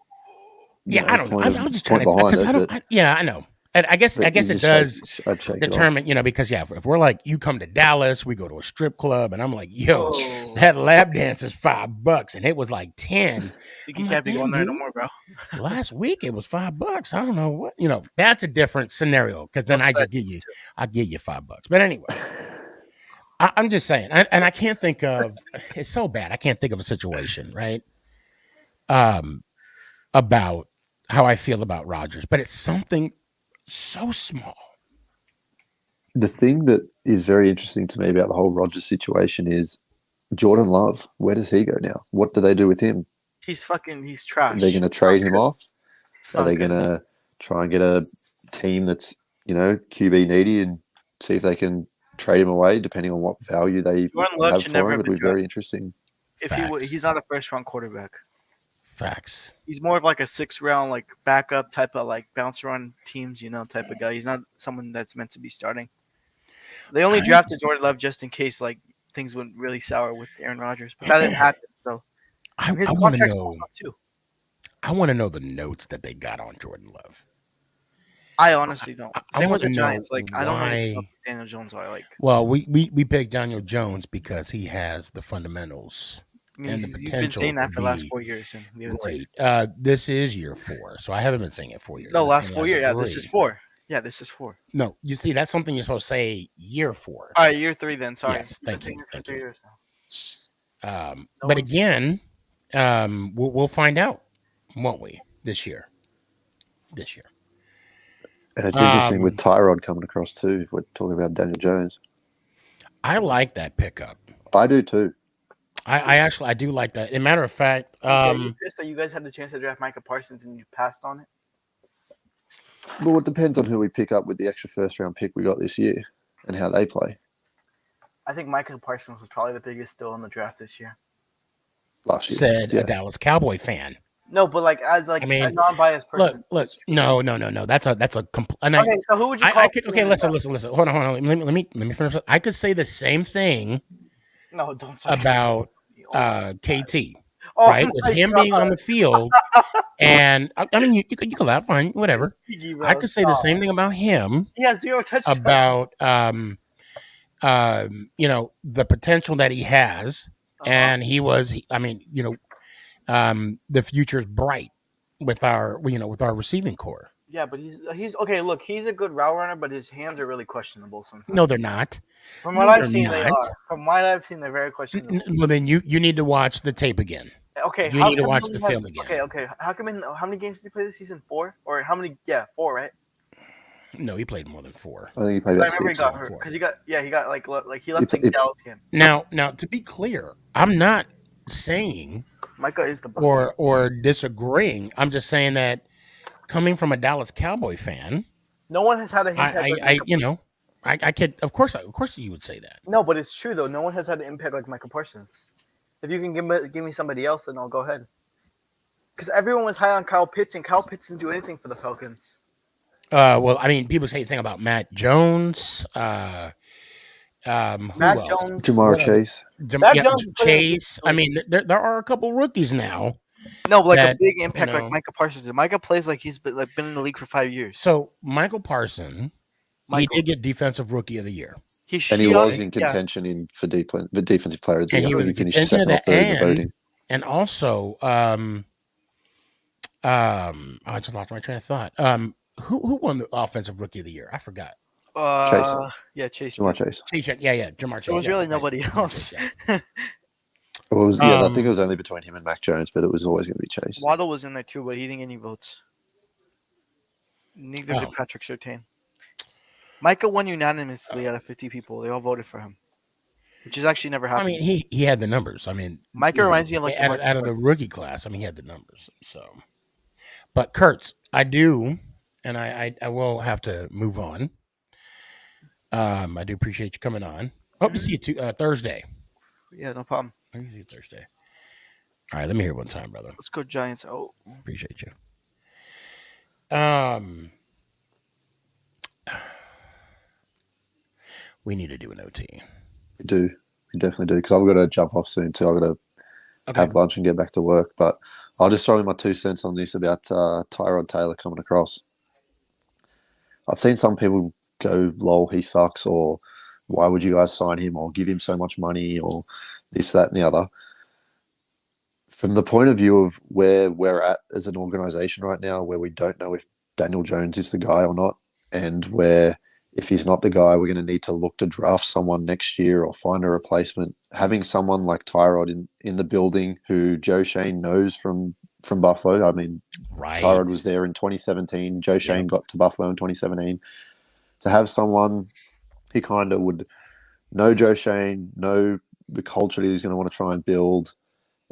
Yeah, I don't know. I'm just trying to, because I don't. I know. And I guess it does determine, because if we're like, you come to Dallas, we go to a strip club, and I'm like, yo, that lap dance is $5, and it was like 10. You can't be going there no more, bro. Last week it was $5. I don't know what, that's a different scenario, because then I'll give you $5. But anyway, I'm just saying, and I can't think of, it's so bad, I can't think of a situation, right? About how I feel about Rodgers, but it's something so small. The thing that is very interesting to me about the whole Rodgers situation is Jordan Love. Where does he go now? What do they do with him? He's trash. Are they going to trade him off? Are they going to try and get a team that's, QB needy and see if they can trade him away, depending on what value they have for him? It would be very interesting. If he's not a first-round quarterback. Facts. He's more of like a 6th round, like backup type of like bounce around teams, type of guy. He's not someone that's meant to be starting. They only drafted Jordan Love just in case like things went really sour with Aaron Rodgers, but that didn't happen. So I want to know too. I want to know the notes that they got on Jordan Love. I honestly don't. Same with the Giants. Like I don't really know who Daniel Jones are like. Well, we picked Daniel Jones because he has the fundamentals I mean, and the you've been saying potential to that for the last be 4 years, and we haven't seen it. great. This is year 4, so I haven't been saying it 4 years. No, I've been last saying 4 last years. Yeah, this is 3. 4. Yeah, this is 4. No, you see, that's something you're supposed to say year 4. All right, year 3 then. Sorry. Yes, You've been thank saying you, this for thank 3 you. years now. No But one's- again, we'll find out, won't we, this year? This year. And it's interesting with Um, Tyrod coming across too, if we're talking about Daniel Jones. I like that pickup. I do too. I do like that. As a matter of fact, Are you pissed that you guys had the chance to draft Micah Parsons and you passed on it? Well, it depends on who we pick up with the extra first-round pick we got this year and how they play. I think Micah Parsons was probably the biggest steal in the draft this year. Last year, said yeah. a Dallas Cowboy fan. No, but like as like I mean, a non-biased person. Look, it's true. no. That's a Okay, so who would you call? I could, okay, listen. Hold on. Let me finish. I could say the same thing No, don't say about Oh, KT, oh right? my With him God. being on the field, and I mean, you could laugh, fine, whatever. SneakyG, bro, I could say the stop. same thing about him, He has 0 touchdowns. about the potential that he has, and the future's bright with our receiving core. Yeah, but he's okay. Look, he's a good route runner, but his hands are really questionable sometimes. No, they're not. From what I've seen, they are. From what I've seen, they're very questionable. Well, then you need to watch the tape again. Okay, You how need to come watch he the has- film again. Okay. How many games did he play this season? 4 or how many? Yeah, 4, right? No, he played more than 4. I think he played I about remember he 6. got hurt because he got like he left He- the Dallas game. Now, to be clear, I'm not saying Micah is the best. or disagreeing. I'm just saying that coming from a Dallas Cowboy fan, No one has had an impact. like Micah. I could, of course you would say that. No, but it's true though. No one has had an impact like Micah Parsons. If you can give me somebody else, then I'll go ahead. Because everyone was high on Kyle Pitts, and Kyle Pitts didn't do anything for the Falcons. Well, I mean, people say the thing about Matt Jones. Who Matt else? Jones, Jamar Chase. Matt Jones is playing Chase. I mean, there are a couple rookies now. no, like that, a big impact you know- like Micah Parsons did. Micah plays like he's been in the league for 5 years. So Michael Parson, he did get Defensive Rookie of the Year. And he was in contention for the Defensive Player of the And Year. he was He in finished contention second or of third in that, the voting. And also, I just lost my train of thought. Who won the Offensive Rookie of the Year? I forgot. Yeah, Chase. Jamar did. Chase. Yeah, Jamar Chase. There was yeah, really right. nobody Jamar else. Chase, yeah. Well, it was, I Um, think it was only between him and Mac Jones, but it was always going to be Chase. Waddle was in there too, but he didn't get any votes. Neither Oh. did Patrick Surtain. Micah won unanimously out of 50 people. They all voted for him, which is actually never I happened. mean, he had the numbers. I mean, Micah reminds me of like out of the rookie class. I mean, he had the numbers. So, but Kurtz, I do, and I will have to move on. I do appreciate you coming on. Hope to see you Thursday. Yeah, no problem. I can see you Thursday. All right, let me hear it one time, brother. Let's go Giants. Oh, Appreciate you. We need to do an OT. We do. We definitely do. Because I've got to jump off soon too. I've got to have lunch and get back to work. But I'll just throw in my 2 cents on this about Tyrod Taylor coming across. I've seen some people go, lol, he sucks, or why would you guys sign him, or give him so much money, or this, that, and the other. From the point of view of where we're at as an organization right now, where we don't know if Daniel Jones is the guy or not, and where if he's not the guy, we're going to need to look to draft someone next year or find a replacement. Having someone like Tyrod in the building who Joe Shane knows from Buffalo. I mean, Right. Tyrod was there in 2017. Joe Shane got to Buffalo in 2017. To have someone who kind of would know Joe Shane, know the culture that he's going to want to try and build,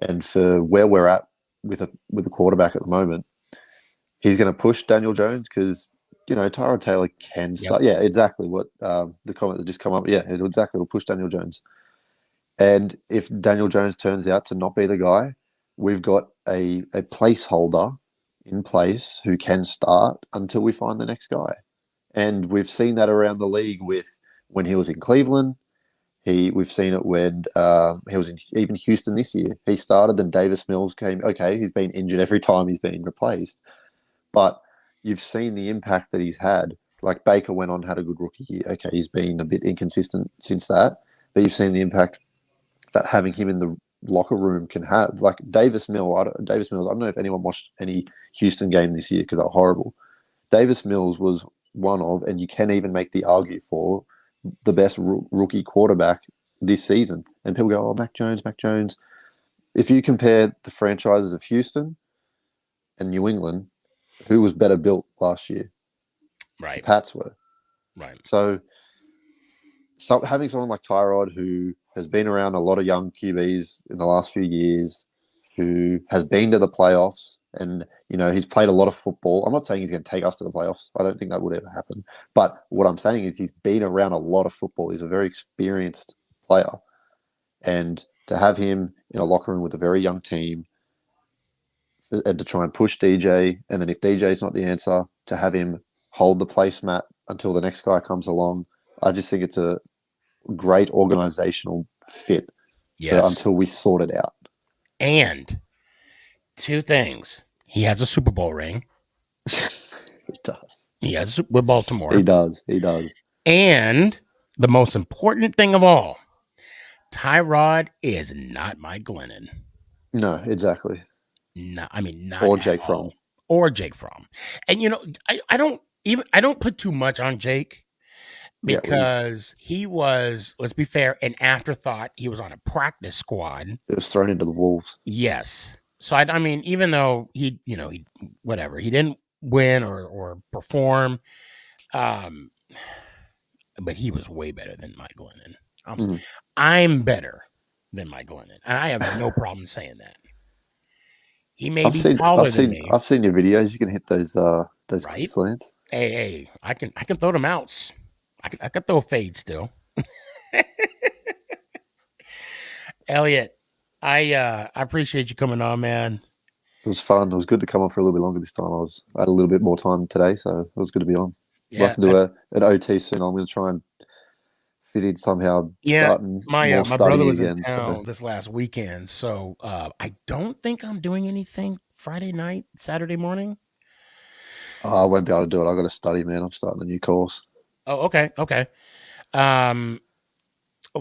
and for where we're at with a quarterback at the moment, he's going to push Daniel Jones because, Tyrod Taylor can start. Yeah, exactly what the comment that just come up. Yeah, it'll push Daniel Jones. And if Daniel Jones turns out to not be the guy, we've got a placeholder in place who can start until we find the next guy. And we've seen that around the league with when he was in Cleveland. We've seen it when he was in even Houston this year. He started, then Davis Mills came. Okay, he's been injured every time he's been replaced. But you've seen the impact that he's had. Like Baker went on, had a good rookie year. Okay, he's been a bit inconsistent since that. But you've seen the impact that having him in locker room can have. Like Davis Mills, I don't know if anyone watched any Houston game this year because they're horrible. Davis Mills was one of, and you can even make the argue for, the best rookie quarterback this season. And people go, oh, Mac Jones. If you compare the franchises of Houston and New England, who was better built last year? Right. The Pats were. Right. So having someone like Tyrod, who has been around a lot of young QBs in the last few years, who has been to the playoffs, and he's played a lot of football. I'm not saying he's going to take us to the playoffs. I don't think that would ever happen. But what I'm saying is he's been around a lot of football. He's a very experienced player. And to have him in a locker room with a very young team and to try and push DJ, and then if DJ's not the answer, to have him hold the placemat until the next guy comes along, I just think it's a great organizational fit until we sort it out. And two things. He has a Super Bowl ring. He does. He has with Baltimore. He does. And the most important thing of all, Tyrod is not Mike Glennon. No, exactly. No, I mean not or Jake Fromm. Or Jake Fromm. And I don't put too much on Jake because he was, let's be fair, an afterthought. He was on a practice squad. It was thrown into the wolves. Yes. So I mean, even though he didn't win or perform, but he was way better than Mike Glennon. I'm better than Mike Glennon, and I have no problem saying that. He may be taller than me. I've seen your videos. You can hit those right? slants. Hey, I can throw them outs. I can throw a fade still. Elliot, I appreciate you coming on, man. It was fun. It was good to come on for a little bit longer this time. I had a little bit more time today, so it was good to be on. We'll have to do an OT soon. I'm going to try and fit in somehow. Starting my brother was again, in town this last weekend, so I don't think I'm doing anything Friday night, Saturday morning. I won't be able to do it. I got to study, man. I'm starting a new course. Oh, okay.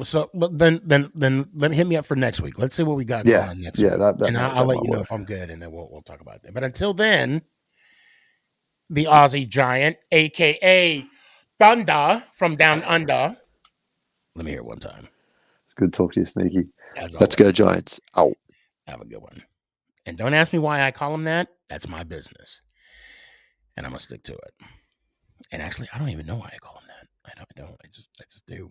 So, but then hit me up for next week. Let's see what we got going on next week. And I'll let you know if I'm good, and then we'll talk about that. But until then, the Aussie Giant, aka Thunder from Down Under. Let me hear it one time. It's good to talk to you, Sneaky. Let's go, Giants. Out. Have a good one. And don't ask me why I call him that. That's my business. And I'm going to stick to it. And actually, I don't even know why I call him that. I don't. I just do.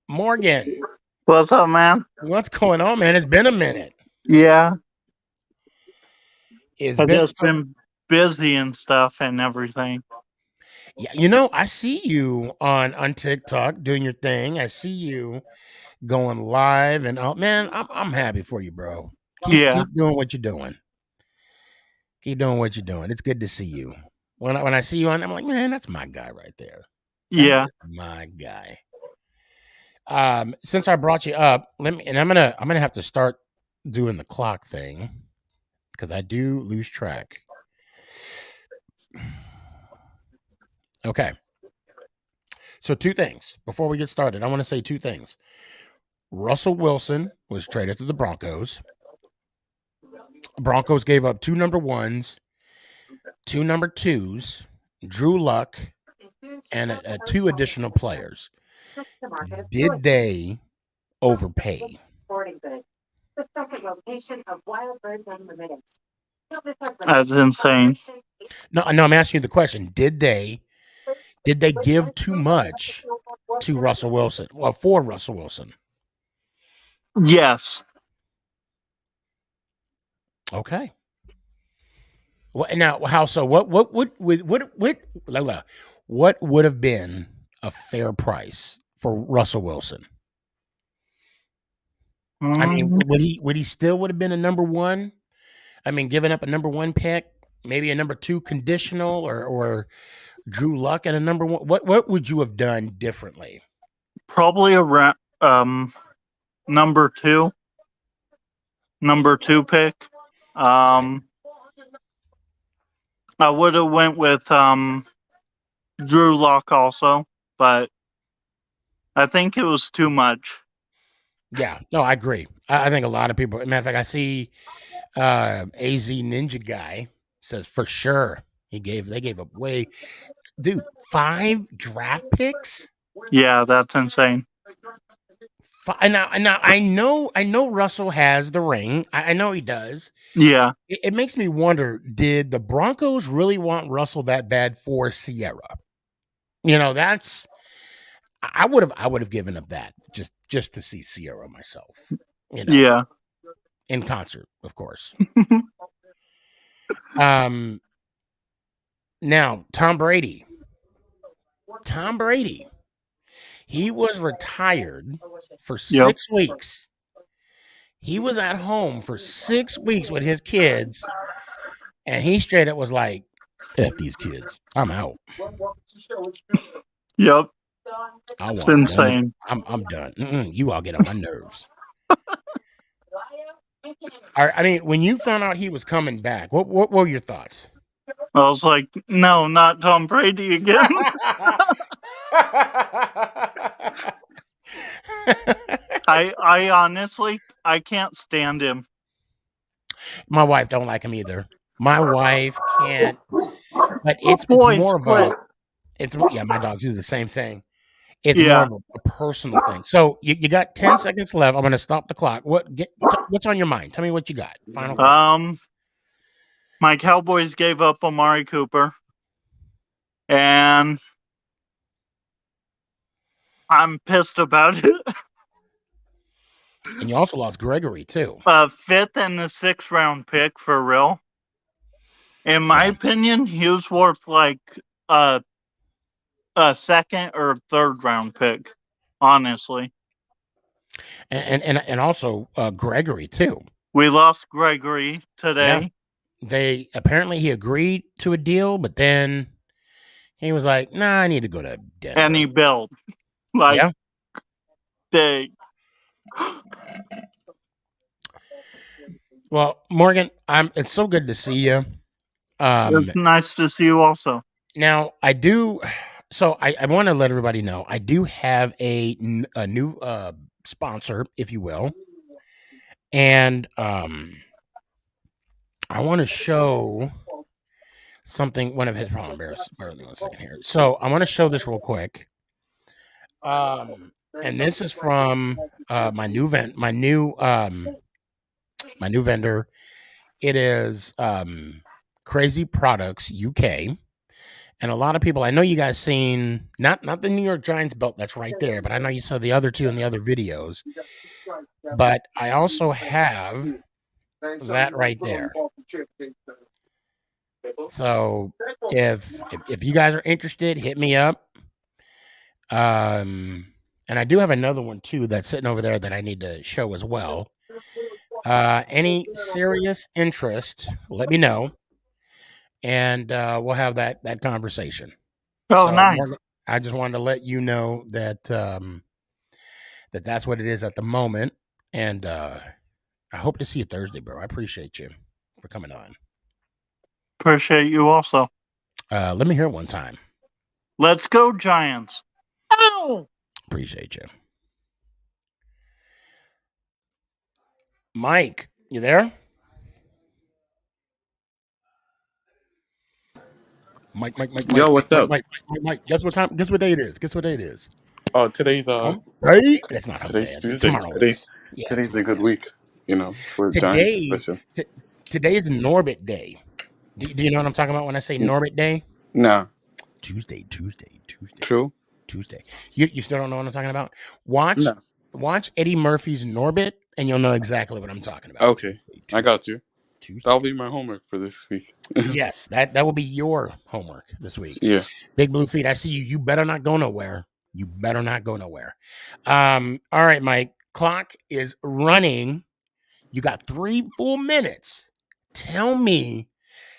Morgan. What's up, man? What's going on, man? It's been a minute. Yeah. I've just been busy and stuff and everything. Yeah, I see you on TikTok doing your thing. I see you going live, and man, I'm happy for you, bro. Keep doing what you're doing. Keep doing what you're doing. It's good to see you. When I see you on, I'm like, man, that's my guy right there. Yeah, that's my guy. Since I brought you up, I'm gonna have to start doing the clock thing because I do lose track. Okay. So two things before we get started. I want to say two things. Russell Wilson was traded to the Broncos. Broncos gave up 2 number 1s, 2 number 2s, Drew Luck, and 2 additional players. Did they overpay? That's insane. No, I'm asking you the question. Did they give too much to Russell Wilson? Well, for Russell Wilson. Yes. Okay. Well, now how so? What would have been a fair price for Russell Wilson? I mean, would he still would have been a number 1? I mean, giving up a number 1 pick, maybe a number 2 conditional, or Drew Luck at a number 1. What would you have done differently? Probably around number 2 pick. I would have went with Drew Luck also, but I think it was too much. Yeah, no, I agree. I think a lot of people. Matter of fact, I see AZ Ninja guy says for sure they gave up way, dude, 5 draft picks. Yeah, that's insane. Now I know Russell has the ring. I know he does. Yeah, It makes me wonder: did the Broncos really want Russell that bad for Sierra? That's I would have given up that just to see Sierra myself. yeah. In concert, of course. Now Tom Brady. He was retired for Yep. 6 weeks. He was at home for 6 weeks with his kids, and he straight up was like, "F these kids, I'm out. Yep. I It's want none of, insane. I'm done. You all get on my nerves." I mean, when you found out he was coming back, what were your thoughts? I was like, no, not Tom Brady again. I honestly, I can't stand him. My wife don't like him either. My wife can't, but it's Boy, more of quit. my dogs do the same thing. It's Yeah. more of a personal thing. So you got 10 seconds left. I'm going to stop the clock. What's on your mind? Tell me what you got. Final thought. My Cowboys gave up Amari Cooper, and I'm pissed about it. And you also lost Gregory too. 5th and the 6th round pick for real. In my opinion, he was worth like a 2nd or 3rd round pick, honestly. And also Gregory too. We lost Gregory today. Yeah. He agreed to a deal, but then he was like, "Nah, I need to go to Denver." And he bailed. Like, yeah. Well, Morgan, it's so good to see you. It's nice to see you also. Now, I do. So I want to let everybody know I do have a new sponsor, if you will, and I want to show something. One of his problem. Bear with me 1 second here. So I want to show this real quick. And this is from my new vendor. It is Crazy Products UK. And a lot of people, I know you guys seen not the New York Giants belt that's right there, but I know you saw the other two in the other videos. But I also have that right there. So if you guys are interested, hit me up. And I do have another one too that's sitting over there that I need to show as well. Any serious interest, let me know. And we'll have that conversation. Oh, So, nice. I just wanted to let you know that that's what it is at the moment. And I hope to see you Thursday, bro. I appreciate you for coming on. Appreciate you also. Let me hear it one time. Let's go, Giants. Ow! Appreciate you. Mike, you there? Mike. Yo, what's up? Mike. Guess what time? Guess what day it is? Oh, today's Hey, that's not hump day. today's Tuesday. Tomorrow is. Yeah, Today's a good week, for today. Giants. Today is Norbit Day. Do you know what I'm talking about when I say Norbit Day? Nah. Tuesday. True. Tuesday. You still don't know what I'm talking about? Watch Eddie Murphy's Norbit, and you'll know exactly what I'm talking about. Okay, Tuesday. I got you. Tuesday. That'll be my homework for this week. Yes, that will be your homework this week. Yeah. Big Blue Feet, I see you. You better not go nowhere. All right, Mike. Clock is running. You got 3 full minutes. Tell me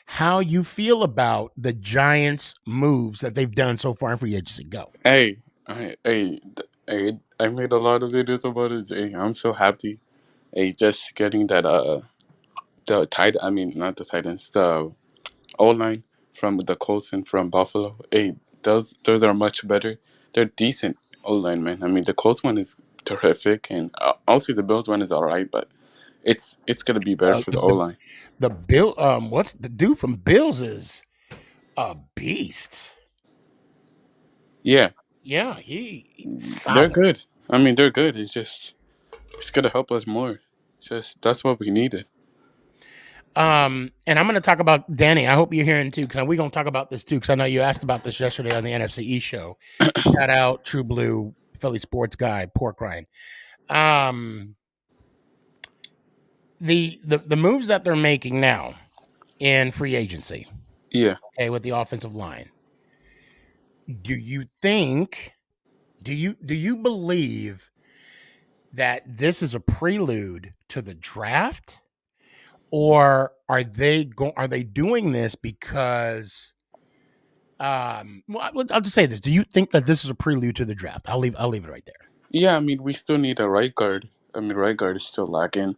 how you feel about the Giants' moves that they've done so far in free agency. Go. Hey, I made a lot of videos about it. Hey, I'm so happy. Hey, just getting that not the Titans, the O-line from the Colts and from Buffalo. Hey, those are much better. They're decent O-line, man. I mean, the Colts one is terrific, and also the Bills one is all right, but it's gonna be better for the O line. The Bill, what's the dude from Bills is a beast. Yeah, Yeah, he's they're solid. good. I mean, they're good. It's gonna help us more. Just that's what we needed. And I'm going to talk about Danny. I hope you're hearing too, because we're going to talk about this too, because I know you asked about this yesterday on the NFC East show. Shout out True Blue Philly sports guy, Pork Rind. The moves that they're making now in free agency, Yeah. okay, with the offensive line. Do you think? Do you believe that this is a prelude to the draft, or are they doing this because? Well, I'll just say this: do you think that this is a prelude to the draft? I'll leave it right there. Yeah, I mean, we still need a right guard. I mean, right guard is still lacking.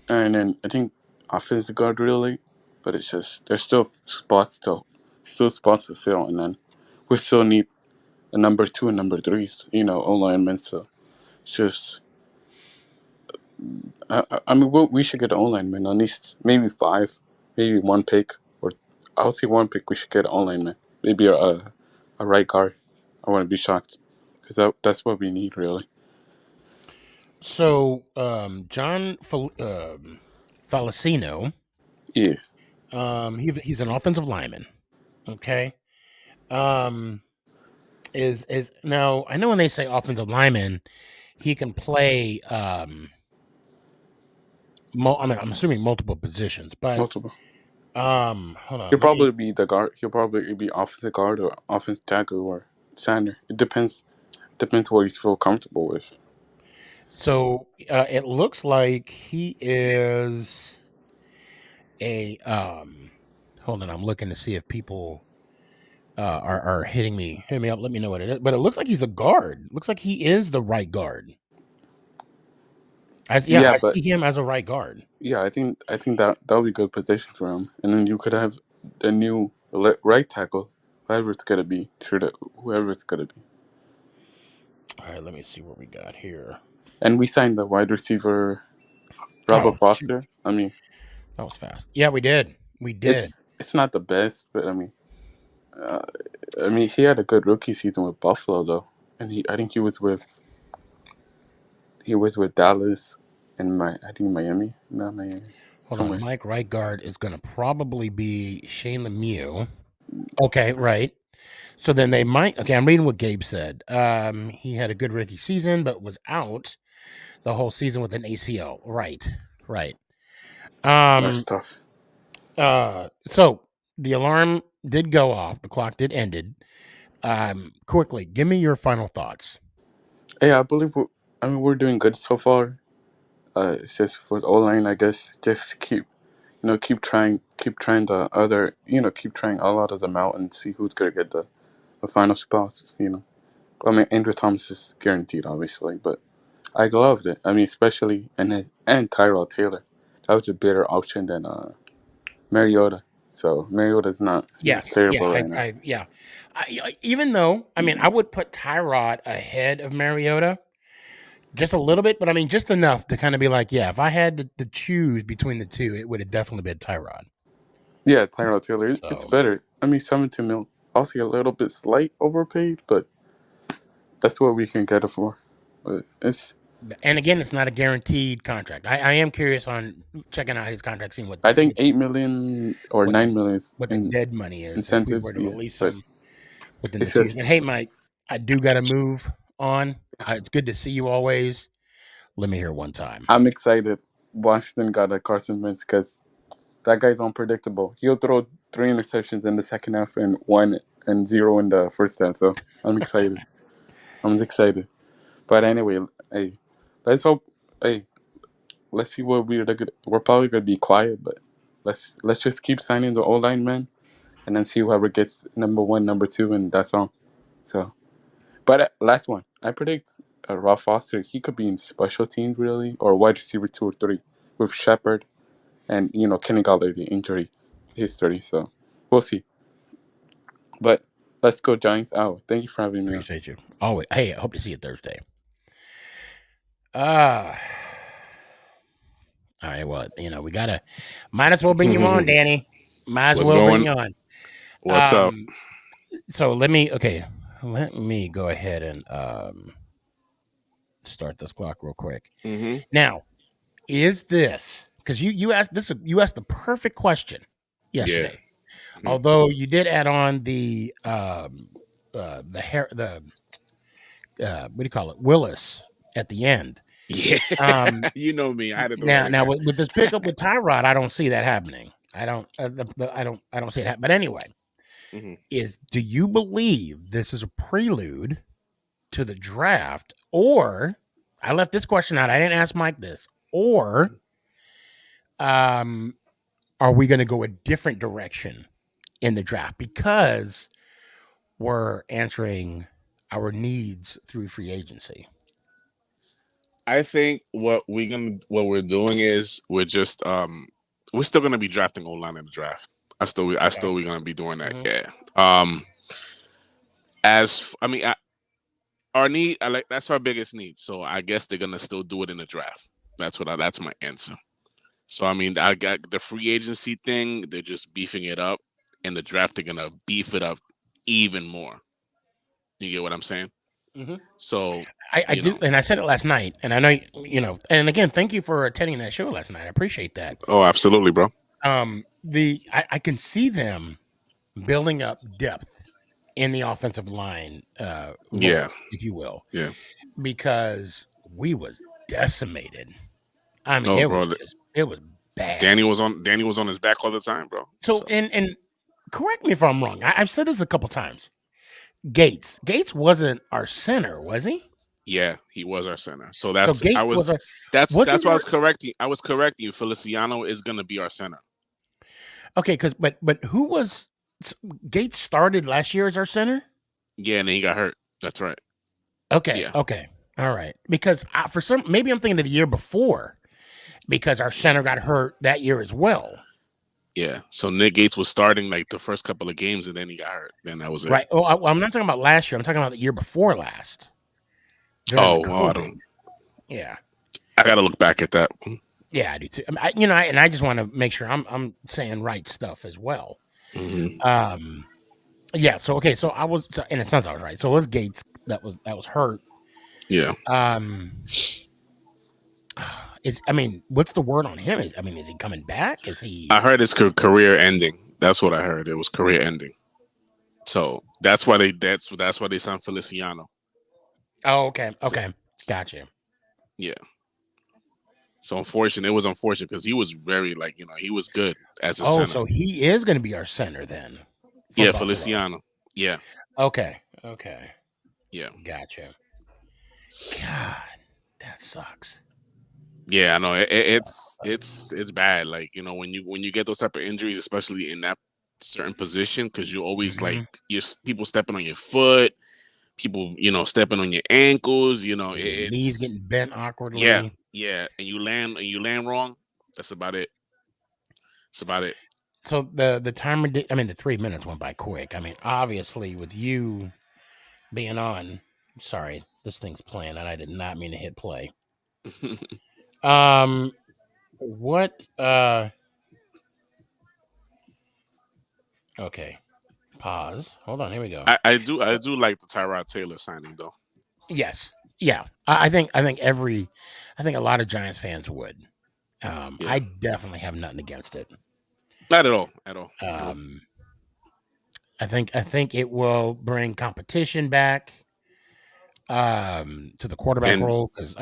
And then I think offensive guard really, but it's just there's still spots to fill, and then we still need a number 2 and number 3, O linemen. So it's just I mean we should get an O lineman, at least maybe 5, maybe 1 pick, or I'll say 1 pick. We should get an O lineman, maybe a right guard. I wouldn't be shocked because that's what we need really. So, John Falasino, Yeah, he's an offensive lineman. Okay. Is now I know when they say offensive lineman, he can play. I'm assuming multiple positions, but multiple. hold on. He'll probably be the guard. He'll probably be offensive guard or offensive tackle or center. It depends. Depends what he's feel comfortable with. So it looks like he is a hold on, I'm looking to see if people are hitting me up, let me know what it is. But it looks like he's a guard. Looks like he is the right guard. I But see him as a right guard. yeah, I think that would be a good position for him. And then you could have the new right tackle, whoever it's gonna be. Whoever it's gonna be. All right, let me see what we got here. And we signed the wide receiver, Robert Foster. Shoot. I mean, That was fast. Yeah, we did. It's not the best, but I mean, he had a good rookie season with Buffalo though, and I think he was with Dallas and I think Miami, not Miami. Hold Somewhere. on. Mike right guard is going to probably be Shane Lemieux. Okay, right. So then they might. Okay, I'm reading what Gabe said. He had a good rookie season, but was out the whole season with an ACL. Right. That's tough. So the alarm did go off. The clock did ended. Quickly, give me your final thoughts. Yeah, I believe we're doing good so far. It's just for the O-line, I guess. Just keep trying keep trying a lot of them out and see who's gonna get the final spots. I mean, Andrew Thomas is guaranteed, obviously, but I loved it. I mean, especially and Tyrell Taylor. That was a better option than Mariota. So Mariota's not. He's terrible right now. Even though, I mean, I would put Tyrod ahead of Mariota just a little bit, but I mean, just enough to kind of be like, yeah, if I had to choose between the two, it would have definitely been Tyrod. Yeah, Tyrell Taylor. It's better. I mean, 17 mil. Also, a little bit slight overpaid, but that's what we can get it for. But and again, it's not a guaranteed contract. I am curious on checking out his contract, seeing what I think 8 million or 9 million what the dead money is. Incentives. If we were to release But him within the season. Hey, Mike, I do got to move on. It's good to see you always. Let me hear one time. I'm excited. Washington got a Carson Wentz because that guy's unpredictable. He'll throw 3 interceptions in the second half and 1 and 0 in the first half. So I'm excited. I'm excited. But anyway, hey, let's hope. Hey, let's see what we're probably gonna be quiet, but let's just keep signing the O-line man, and then see whoever gets number 1, number 2, and that's all. So, but last one, I predict Rob Foster. He could be in special teams really, or wide receiver 2 or 3 with Shepard, and Kenny Galladay injury history. So we'll see. But let's go Giants out. Thank you for having me. Appreciate you. Always. Hey, I hope to see you Thursday. All right. Well, might as well bring you on, Danny. Might as What's well bring going? you on. What's up? So let me go ahead and start this clock real quick. Mm-hmm. Now, is this because you asked the perfect question yesterday? Mhm. Although you did add on the what do you call it, Willis at the end. Yeah, Um, you know me. I had to throw that in now there. with this pickup with Tyrod, I don't see that happening. I don't see it happen. But anyway, Mhm. do you believe this is a prelude to the draft, or I left this question out? I didn't ask Mike this, or are we going to go a different direction in the draft because we're answering our needs through free agency? I think what we're doing is we're still gonna be drafting O-line in the draft. We're gonna be doing that. Mhm. Yeah. Our need, that's our biggest need. So I guess they're gonna still do it in the draft. That's my answer. So I mean, I got the free agency thing. They're just beefing it up. In the draft, they're gonna beef it up even more. You get what I'm saying? Mhm. So I do, and I said it last night, and I know And again, thank you for attending that show last night. I appreciate that. Oh, absolutely, bro. I can see them building up depth in the offensive line, Yeah. if you will, Yeah. because we was decimated. I mean, Oh, it bro. was bad. Danny was on his back all the time, bro. So and correct me if I'm wrong. I've said this a couple times. Gates wasn't our center, was he? Yeah, he was our center. So Gates was a that's wasn't why I there- was correcting. I was correcting you. Feliciano is gonna be our center. Okay, but who was Gates started last year as our center? Yeah, and then he got hurt. That's right. Okay, Yeah. okay, all right. Because maybe I'm thinking of the year before, because our center got hurt that year as well. Yeah. So Nick Gates was starting like the first couple of games, and then he got hurt. Then that was it. Right. Oh, I'm not talking about last year. I'm talking about the year before last. I don't. Yeah. I gotta look back at that. Yeah, I do too. I mean, I just want to make sure I'm saying right stuff as well. Mm-hmm. Yeah. So okay. So I was, in a sense, I was right. So it was Gates that was hurt. Yeah. What's the word on him? Is he coming back? Is he? I heard his career ending. That's what I heard. It was career ending. So that's why they signed Feliciano. Oh, okay. Okay. Gotcha. Yeah. So it was unfortunate because he was very he was good as a center. So he is going to be our center then. Yeah, Buffalo. Feliciano. Yeah. Okay. Yeah. Gotcha. God, that sucks. Yeah, I know it's bad. Like when you get those type of injuries, especially in that certain position, because you always you're people stepping on your foot, people stepping on your ankles. It's knees getting bent awkwardly. Yeah, and you land wrong. That's about it. So the timer did. The 3 minutes went by quick. Obviously, with you being on. Sorry, this thing's playing, and I did not mean to hit play. What? Okay. Pause. Hold on. Here we go. I do like the Tyrod Taylor signing though. Yes. Yeah. I think a lot of Giants fans would. I definitely have nothing against it. Not at all. I think it will bring competition back to the quarterback role, because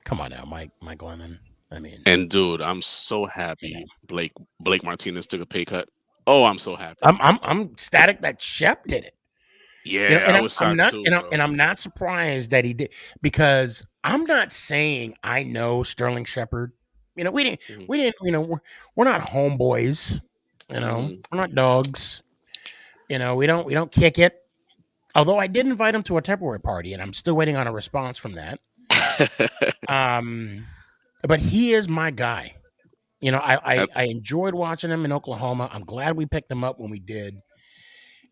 come on now, Mike Glennon. And dude, I'm so happy Blake Martinez took a pay cut. Oh, I'm so happy. I'm ecstatic that Shep did it. Yeah, I was shocked too. And I'm not surprised that he did, because I'm not saying I know Sterling Shepard. We didn't. We're not homeboys. We're not dogs. We don't kick it. Although I did invite him to a Tupperware party, and I'm still waiting on a response from that. But he is my guy. I enjoyed watching him in Oklahoma. I'm glad we picked him up when we did.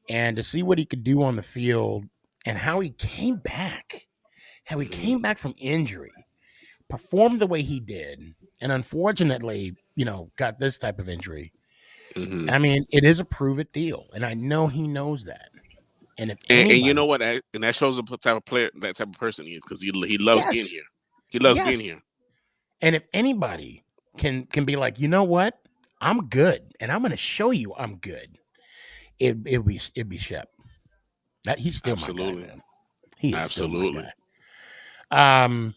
And to see what he could do on the field and how he came back from injury. performed the way he did, and unfortunately, got this type of injury. Mhm. I mean, it is a prove it deal, and I know he knows that. And if And you anybody, know what? And that shows the type of player, that type of person he is, because he loves being yes, here. He loves being yes, here. and if anybody can be like, you know what, I'm good, and I'm going to show you I'm good. It'd be Shep. That he's still my guy, Absolutely. man. He is still my Absolutely. guy.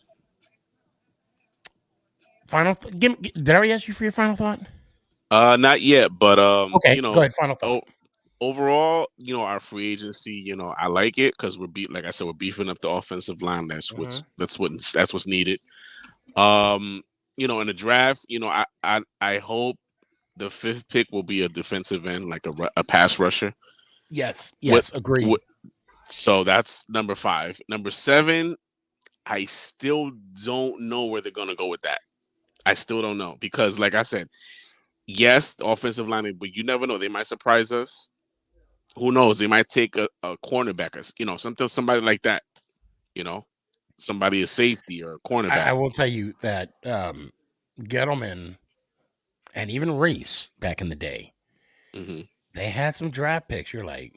Final. Did I already ask you for your final thought? Not yet, but Okay, go ahead. Final thought. overall, our free agency, I like it because like I said, we're beefing up the offensive line. That's what's needed. In the draft, I hope the 5th pick will be a defensive end, like a pass rusher. Yes, What, agreed. so that's number 5. Number 7, I still don't know where they're gonna go with that. I still don't know because, like I said, yes, the offensive line, but you never know. They might surprise us. Who knows? They might take a cornerback, somebody like that. Somebody a safety or a cornerback. I will tell you that Gettleman and even Reese back in the day, Mhm. they had some draft picks. You're like,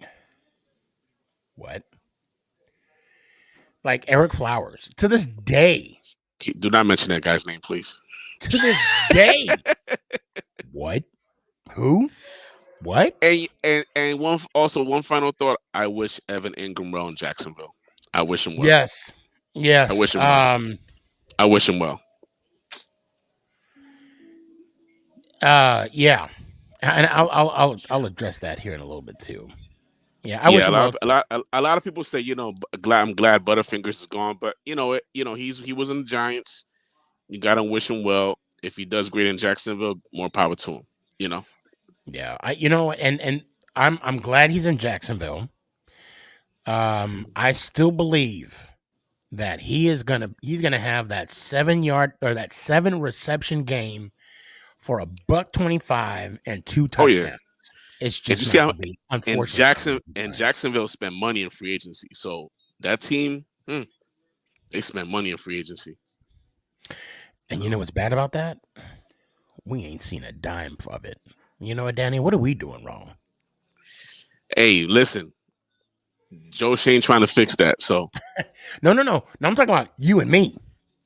what? Like Eric Flowers. To this day. Do not mention that guy's name, please. To this day. What? Who? What? And one final thought. I wish Evan Ingram well in Jacksonville. I wish him well. Yes. I wish him well. I wish him well. Yeah. And I'll address that here in a little bit too. Yeah, I wish him well. A lot of people say, I'm glad Butterfingers is gone, but he was in the Giants. You gotta wish him well. If he does great in Jacksonville, more power to him. Yeah, and I'm glad he's in Jacksonville. I still believe that he's gonna have that 7-yard or that 7 reception game for $125 and 2 touchdowns. Oh yeah. It's And just you see not how gonna be, unfortunately. Jacksonville spent money in free agency, so that team, they spent money in free agency. And you know what's bad about that? We ain't seen a dime of it. You know what, Danny? What are we doing wrong? Hey, listen, Joe Shane trying to fix that. So no. I'm talking about you and me.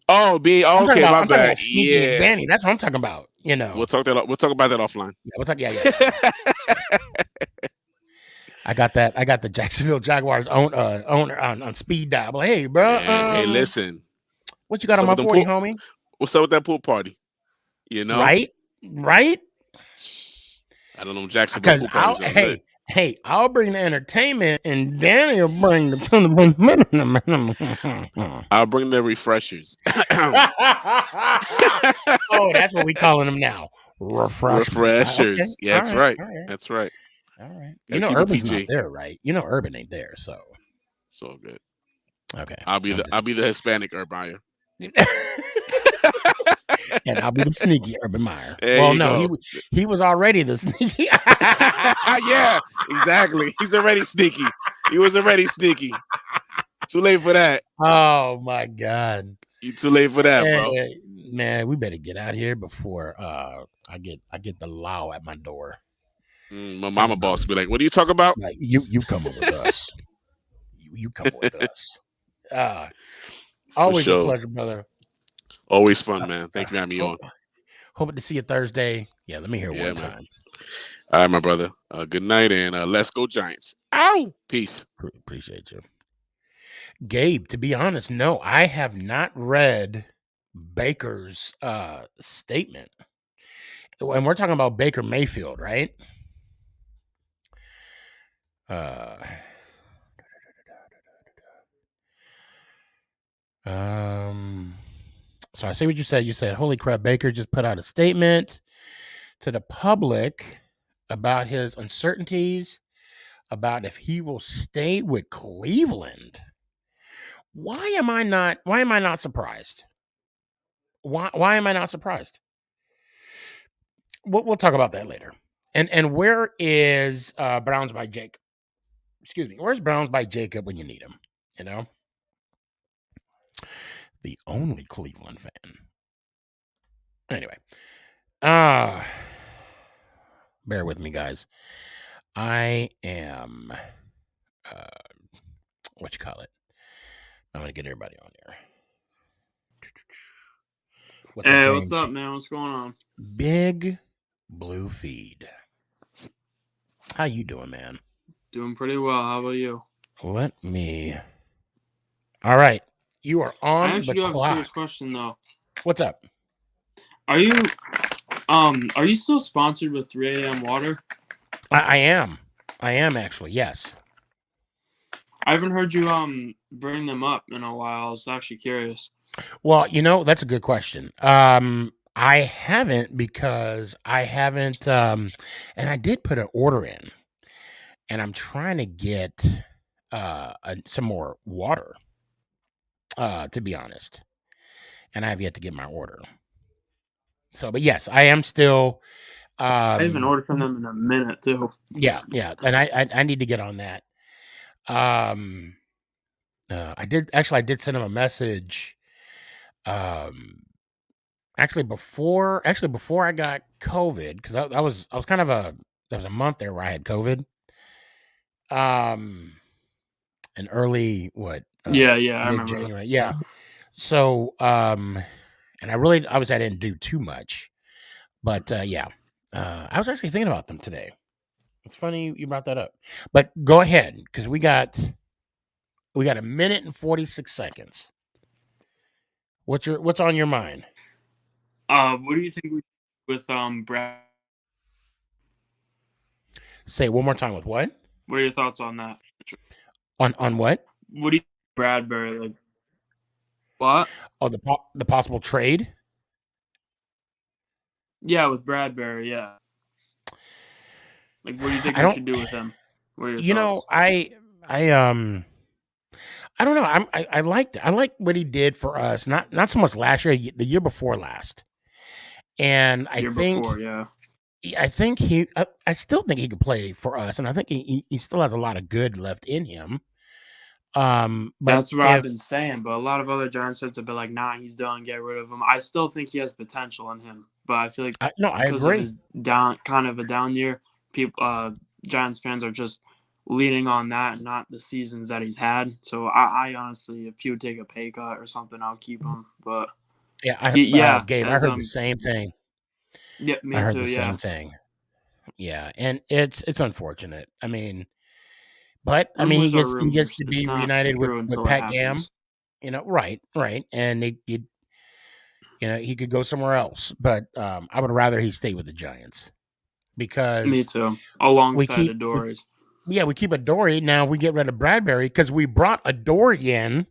Oh, okay, my I'm talking bad. about Sneaky and Danny. That's what I'm talking about. We'll talk about that offline. Yeah, we'll talk. Yeah. I got the Jacksonville Jaguars owner on speed dial. Like, hey, bro. Hey, listen. What you got on my 40, homie? What's up with that pool party? Right. I don't know Jacksonville pool parties. I'll bring the entertainment, and Danny will bring the. I'll bring the refreshers. Oh, that's what we calling them now. Refreshers. Okay. Yeah, that's right. That's right. All right. Urban's not there, right? Urban ain't there, so it's all good. Okay. I'll be the Hispanic Urban. And I'll be the sneaky Urban Meyer. Well, no, he was already the sneaky. Yeah, exactly. He's already sneaky. He was already sneaky. Too late for that. Oh my God. You too late for that, bro. Man, we better get out of here before I get the law at my door. My mama boss be like, "What are you talking about?" Like, you come with us. You come with us. Always a pleasure, brother. Always fun, man. Thank you for having me on. Hoping to see you Thursday. Yeah, let me hear one time. All right, my brother. Good night, and let's go Giants. Ow! Peace. Appreciate you. Gabe, to be honest, no, I have not read Baker's statement. And we're talking about Baker Mayfield, right? So I see what you said. You said, holy crap, Baker just put out a statement to the public about his uncertainties about if he will stay with Cleveland. Why am I not surprised? Why am I not surprised? We'll talk about that later. And where is Browns by Jacob? Excuse me. Where's Browns by Jacob when you need him? the only Cleveland fan. Anyway, bear with me, guys. I am, what you call it? I'm gonna get everybody on there. What's up, Hey, James? what's up, man? What's going on? Big Blue Feed. How you doing, man? Doing pretty well. How about you? Let me. All right, you are I on the actually do have a serious clock. question though. What's up? Are you still sponsored with 3 a.m. water? I am. I am actually. Yes. I haven't heard you bring them up in a while. I was actually curious. Well, that's a good question. I haven't because I haven't. And I did put an order in, and I'm trying to get some more water. To be honest, and I have yet to get my order. So, but yes, I am still. I haven't ordered from them in a minute too. Yeah, and I need to get on that. I did send him a message. Actually before I got COVID, because I was kind of there was a month there where I had COVID. In early Yeah, I remember that. mid-January. Yeah. So and I didn't do too much. But yeah. I was actually thinking about them today. It's funny you brought that up. But go ahead, because we got a minute and 46 seconds. What's on your mind? What do you think we with Brad? Say it one more time. With what? What are your thoughts on that? On what? What do you think Bradbury like? What? Oh, the possible trade? Yeah, with Bradbury, yeah. Like, what do you think I we don't. should do with him? What are your You know, thoughts? I don't know. I liked what he did for us. Not so much last year, the year before last. And I Year think before, yeah. I still think he could play for us, and I think he still has a lot of good left in him. But That's what I've been saying, but a lot of other Giants fans have been like, "Nah, he's done. Get rid of him." I still think he has potential in him, but I feel like I because of agree. his kind of a down year, people, Giants fans are just leaning on that, and not the seasons that he's had. So I honestly, if he would take a pay cut or something, I'll keep him. But Yeah, Gabe, I heard the same thing. Yeah, me I heard too. the Yeah, same thing. Yeah, and it's unfortunate. I mean, but rumors he are gets rumors. to It's be not reunited with true until it Pat Gam. happens. Right, and he could go somewhere else. But I would rather he stay with the Giants because Me too. Alongside we Adoris. keep Adoree. Now we get rid of Bradbury because we brought Adoree in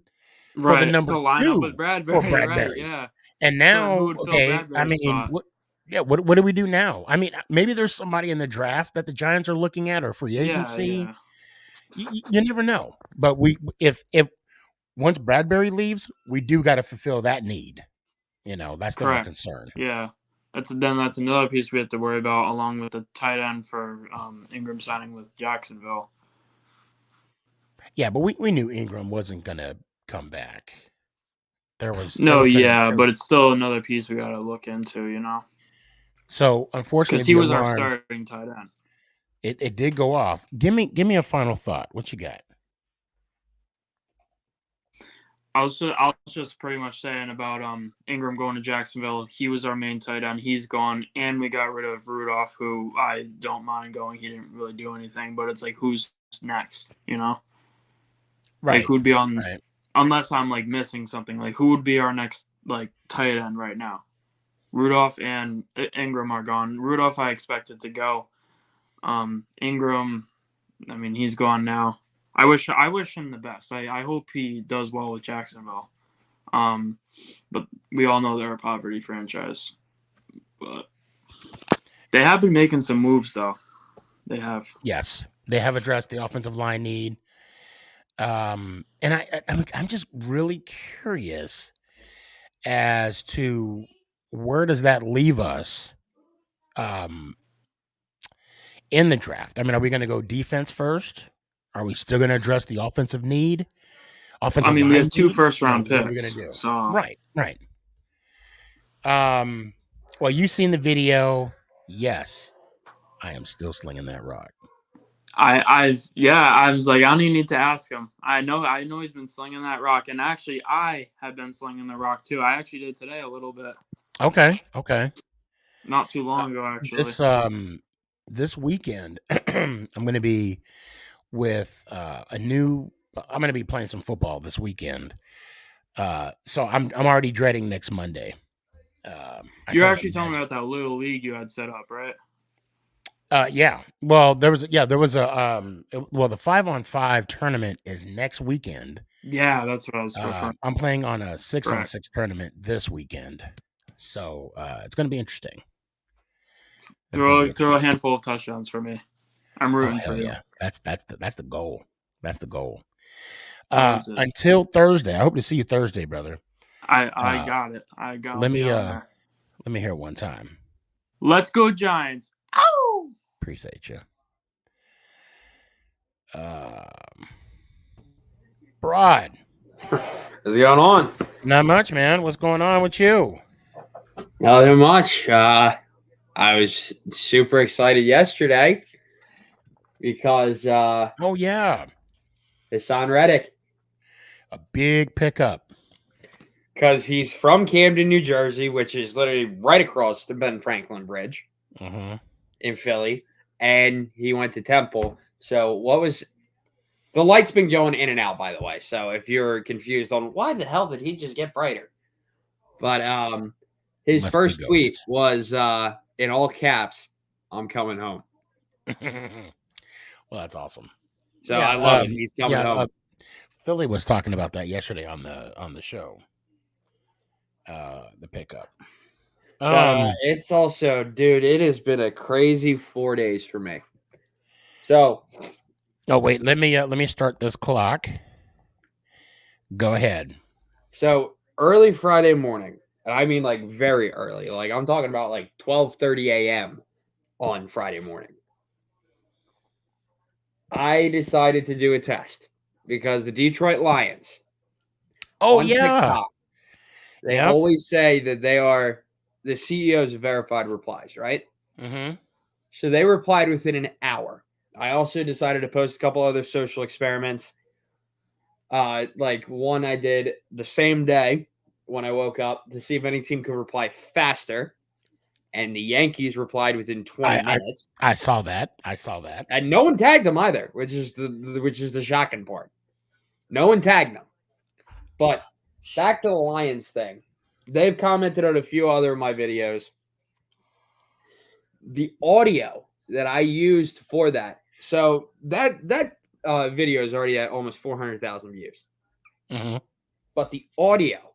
for the Right, number to line 2 up with for Bradbury, right, Bradbury. yeah. And So now, who would fill okay, I Bradbury's mean, spot? what do we do now? I mean, maybe there's somebody in the draft that the Giants are looking at, or free agency. Yeah. You never know. But if once Bradbury leaves, we do got to fulfill that need. That's still our Correct. concern. Yeah. That's another piece we have to worry about, along with the tight end for Ingram signing with Jacksonville. Yeah, but we knew Ingram wasn't gonna come back. But it's still another piece we got to look into, So unfortunately, because he was our starting tight end. It did go off. Give me a final thought. What you got? I was just pretty much saying about Ingram going to Jacksonville. He was our main tight end. He's gone, and we got rid of Rudolph, who I don't mind going. He didn't really do anything, but it's like, who's next? Right. Like, who'd be on? Right. Unless I'm like missing something. Like, who would be our next like tight end right now? Rudolph and Ingram are gone. Rudolph, I expected to go. Ingram, I mean, he's gone now. I wish him the best. I hope he does well with Jacksonville. But we all know they're a poverty franchise. But they have been making some moves, though. They have. Yes, they have addressed the offensive line need. And I'm just really curious as to where does that leave us in the draft. I mean, are we going to go defense first? Are we still going to address the offensive need? offensive I mean, we have 2 line need? first-round What are we gonna picks, do? so Right. Well, you seen the video? Yes, I am still slinging that rock. I was like, I don't even need to ask him. I know he's been slinging that rock, and actually, I have been slinging the rock too. I actually did today a little bit. Okay. Not too long ago, actually. This weekend, I'm going to be with I'm going to be playing some football this weekend. So I'm already dreading next Monday. You're actually telling me about that little league you had set up, right? Yeah. Well, there was a the 5-on-5 tournament is next weekend. Yeah, that's what I was referring. I'm playing on a 6-on-6 tournament this weekend, so it's going to be interesting. Throw a handful of touchdowns for me. I'm rooting for you. Yeah, that's the goal. That's the goal. Until Thursday. I hope to see you Thursday, brother. I got it. Let me hear it one time. Let's go Giants. Ow! Appreciate you. Broad. What's going on? Not much, man. What's going on with you? Nothing much. I was super excited yesterday because oh yeah, Hassan Reddick, a big pickup. Because he's from Camden, New Jersey, which is literally right across the Ben Franklin Bridge in Philly, and he went to Temple. So the light's been going in and out, by the way. So if you're confused on why the hell did he just get brighter, but his first tweet was in all caps, "I'm coming home." Well, that's awesome. So I love it. He's coming home. Philly was talking about that yesterday on the show. The pickup. It's also, dude, it has been a crazy 4 days for me. So, wait, let me start this clock. Go ahead. So early Friday morning, and I mean like very early, like I'm talking about like 12:30 a.m. on Friday morning. I decided to do a test because the Detroit Lions. Oh yeah. TikTok, they always say that they are the CEOs of verified replies, right? Mm-hmm. So they replied within an hour. I also decided to post a couple other social experiments. Like one I did the same day when I woke up to see if any team could reply faster. And the Yankees replied within 20 minutes. I saw that. And no one tagged them either, which is the shocking part. No one tagged them. But back to the Lions thing. They've commented on a few other of my videos. The audio that I used for that. So that video is already at almost 400,000 views. Mm-hmm. But the audio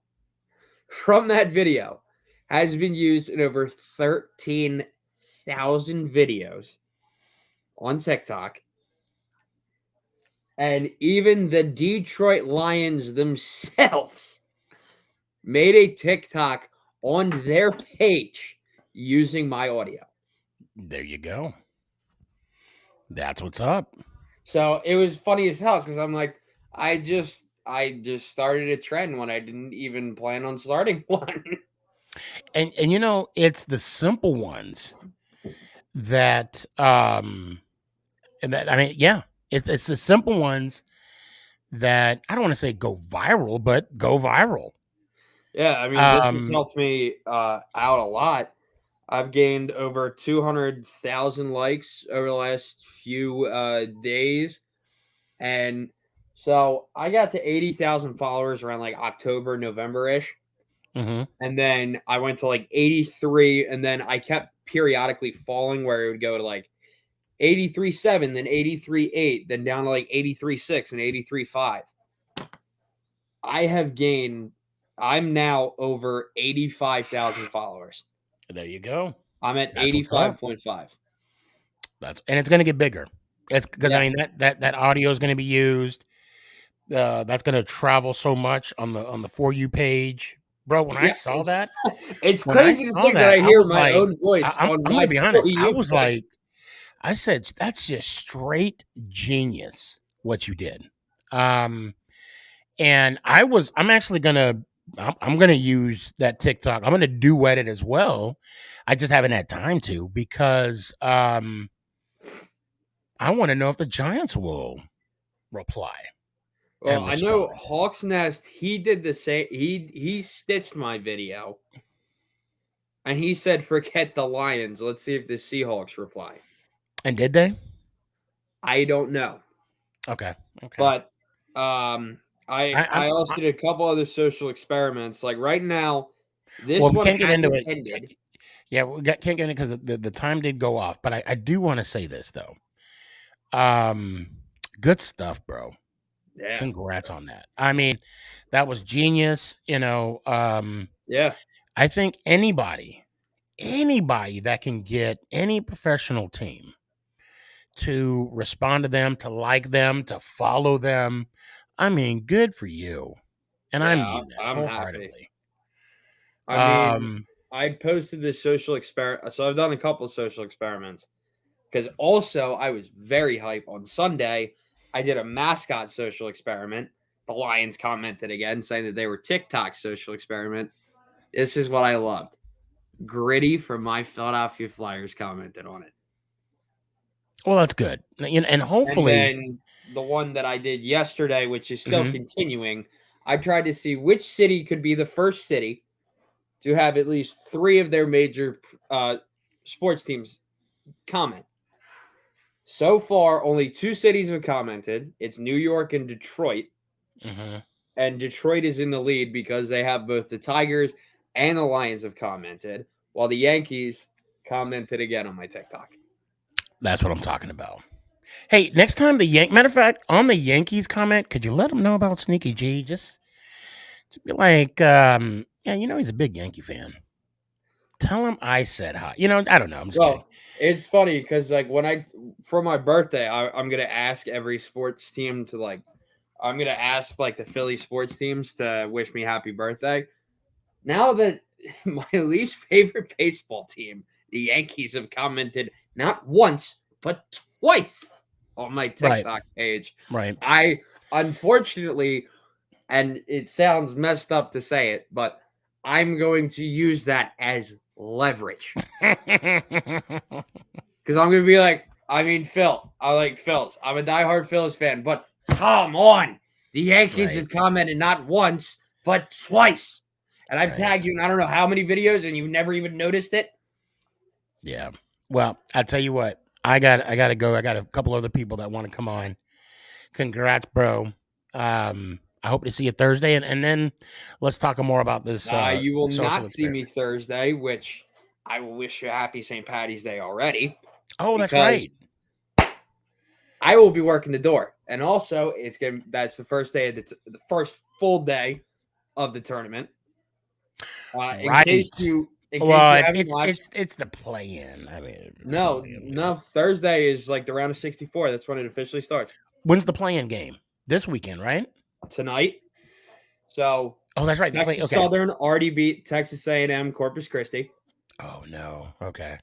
from that video has been used in over 13,000 videos on TikTok. And even the Detroit Lions themselves made a TikTok on their page using my audio. There you go. That's what's up. So it was funny as hell because I'm like, I just started a trend when I didn't even plan on starting one. And you know, it's the simple ones that and that I mean, yeah, it's the simple ones that I don't want to say go viral, but go viral. Yeah, I mean, this has helped me out a lot. I've gained over 200,000 likes over the last few days. And so I got to 80,000 followers around like October, November-ish. Mm-hmm. And then I went to like 83, and then I kept periodically falling where it would go to like 83.7, then 83.8, then down to like 83.6 and 83.5. I'm now over 85,000 followers. There you go. I'm at 85.5. And it's going to get bigger. It's because I mean that audio is going to be used. That's going to travel so much on the For You page, bro. When I saw that, it's crazy to think that I hear my own voice. I'm going to be honest. I was like, I said, that's just straight genius what you did. And I'm actually gonna use that TikTok. I'm gonna duet it as well. I just haven't had time to because I want to know if the Giants will reply Well, and I know respond. Hawks Nest. He did the same. He stitched my video, and he said, "Forget the Lions. Let's see if the Seahawks reply." And did they? I don't know, Okay. but I I'm also did a couple other social experiments. Like right now, this well, we one can't get into hasn't it. ended. Yeah, can't get into it because the time did go off. But I do want to say this though. Good stuff, bro. Yeah, Congrats on that. I mean, that was genius. yeah, I think anybody that can get any professional team to respond to them, to like them, to follow them, I mean, good for you. And I yeah. mean that I'm happy. wholeheartedly. I mean, Um, I posted this social experiment. So I've done a couple of social experiments because also I was very hype on Sunday. I did a mascot social experiment. The Lions commented again saying that they were TikTok social experiment. This is what I loved. Gritty from my Philadelphia Flyers commented on it. well, that's good. And And hopefully, then the one that I did yesterday, which is still Mhm. continuing, I tried to see which city could be the first city to have at least 3 of their major sports teams comment. So far, only 2 cities have commented. It's New York and Detroit. Mhm. And Detroit is in the lead because they have both the Tigers and the Lions have commented, while the Yankees commented again on my TikTok. That's what I'm talking about. Hey, next time matter of fact, on the Yankees comment, could you let them know about Sneaky G? Just to be like, yeah, he's a big Yankee fan. Tell him I said hi. I don't know. I'm just kidding. Well, it's funny because like for my birthday, I'm gonna ask every sports team to I'm gonna ask like the Philly sports teams to wish me happy birthday. Now that my least favorite baseball team, the Yankees, have commented not once but twice on my Right. TikTok page. Right. I unfortunately, and it sounds messed up to say it, but I'm going to use that as leverage. Because I'm going to be like, I mean, Phil, I like Phils. I'm a diehard Phils fan, but come on. The Yankees have commented not once, but twice. And I've tagged you in I don't know how many videos, and you've never even noticed it. Yeah. Well, I tell you what, I got to go. I got a couple other people that want to come on. Congrats, bro. I hope to see you Thursday, and then let's talk more about this. You will social not see me experiment. Thursday, which I will wish you a happy St. Patty's Day already. Oh, that's right. I will be working the door, and also that's the first day of the first full day of the tournament. Right. In case you haven't watched, it's the play-in. I mean, no. Thursday is like the round of 64. That's when it officially starts. When's the play-in game? This weekend, right? Tonight. So. Oh, that's right. Texas Southern already beat Texas A&M Corpus Christi. Oh no. Okay.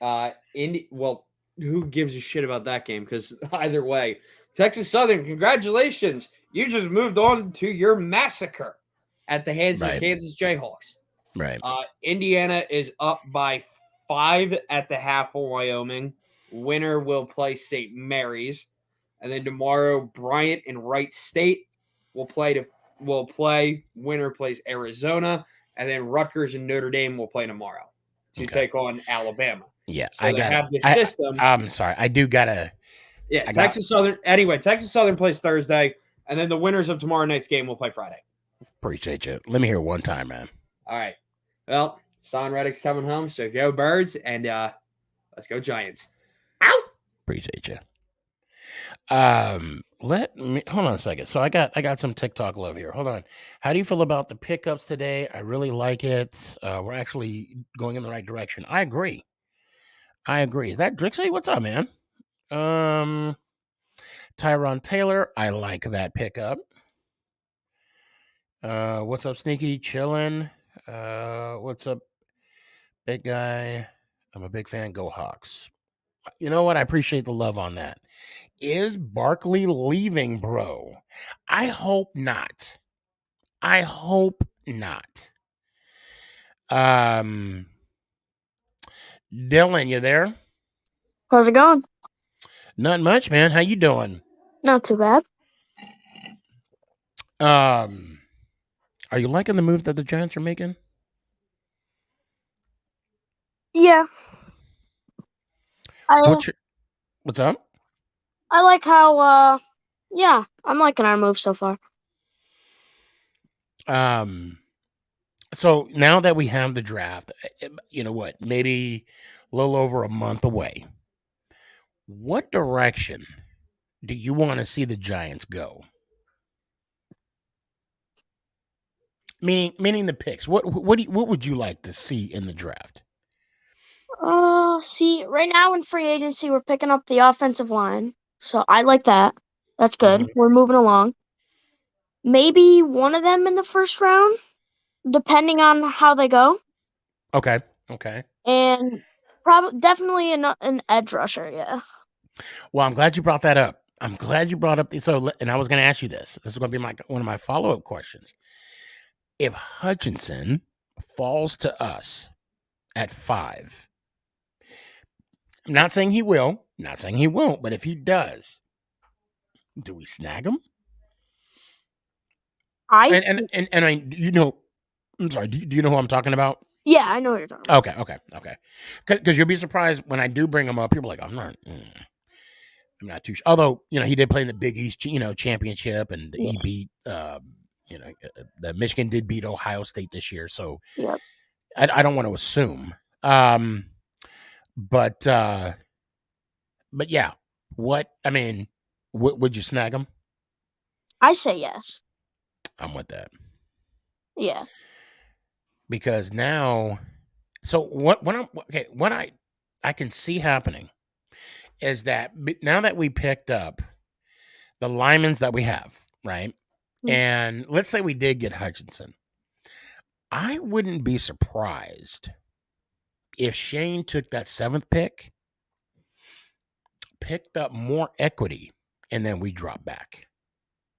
Well, who gives a shit about that game? Because either way, Texas Southern, congratulations. You just moved on to your massacre at the hands of the Kansas Jayhawks. Right. Indiana is up by 5 at the half of Wyoming. Winner will play St. Mary's. And then tomorrow, Bryant and Wright State will play. Winner plays Arizona. And then Rutgers and Notre Dame will play tomorrow to take on Alabama. Yeah, so I got have the system. I'm sorry, I do gotta. Yeah, Southern. Anyway, Texas Southern plays Thursday, and then the winners of tomorrow night's game will play Friday. Appreciate you. Let me hear one time, man. All right. Well, Son Reddick's coming home, so go Birds, and let's go Giants. Ow! Appreciate you. Let me hold on a second. So I got some TikTok love here. Hold on. How do you feel about the pickups today? I really like it. We're actually going in the right direction. I agree. Is that Drixie? What's up, man? Tyron Taylor. I like that pickup. What's up, Sneaky? Chillin'. What's up, big guy? I'm a big fan. Go Hawks. You know what? I appreciate the love on that. Is Barkley leaving, bro? I hope not. I hope not. Dylan, you there? How's it going? Not much, man. How you doing? Not too bad. Are you liking the move that the Giants are making? Yeah. What's up? I like how yeah, I'm liking our move so far. So now that we have the draft, you know what? Maybe a little over a month away. What direction do you want to see the Giants go? Meaning the picks. What would you like to see in the draft? See, right now in free agency, we're picking up the offensive line. So I like that. That's good. We're moving along. Maybe one of them in the first round, depending on how they go. Okay. And definitely an edge rusher, yeah. Well, I'm glad you brought that up. I'm glad you brought up and I was going to ask you this. This is going to be one of my follow-up questions. If Hutchinson falls to us at 5, I'm not saying he will, not saying he won't, but if he does, do we snag him? And I, you know, I'm sorry. Do you know who I'm talking about? Yeah, I know what you're talking about. Okay. Because you'll be surprised when I do bring him up. People are like, I'm not too sure. Although, you know, he did play in the Big East, championship, and he beat, the Michigan did beat Ohio State this year. So I don't want to assume. But yeah, would you snag him? I say yes. I'm with that. Yeah. Because now, so what I can see happening is that now that we picked up the linemen that we have, right? And let's say we did get Hutchinson. I wouldn't be surprised if Shane took that 7th pick, picked up more equity, and then we drop back.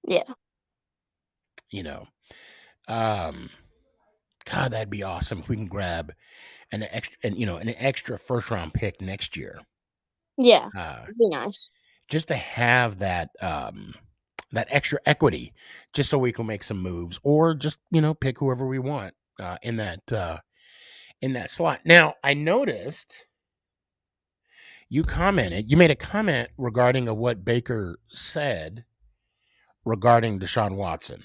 Yeah. God, that'd be awesome if we can grab an extra first round pick next year. Yeah. It'd be nice. Just to have that that extra equity, just so we can make some moves, or just pick whoever we want in that slot. Now, I noticed you made a comment regarding what Baker said regarding Deshaun Watson.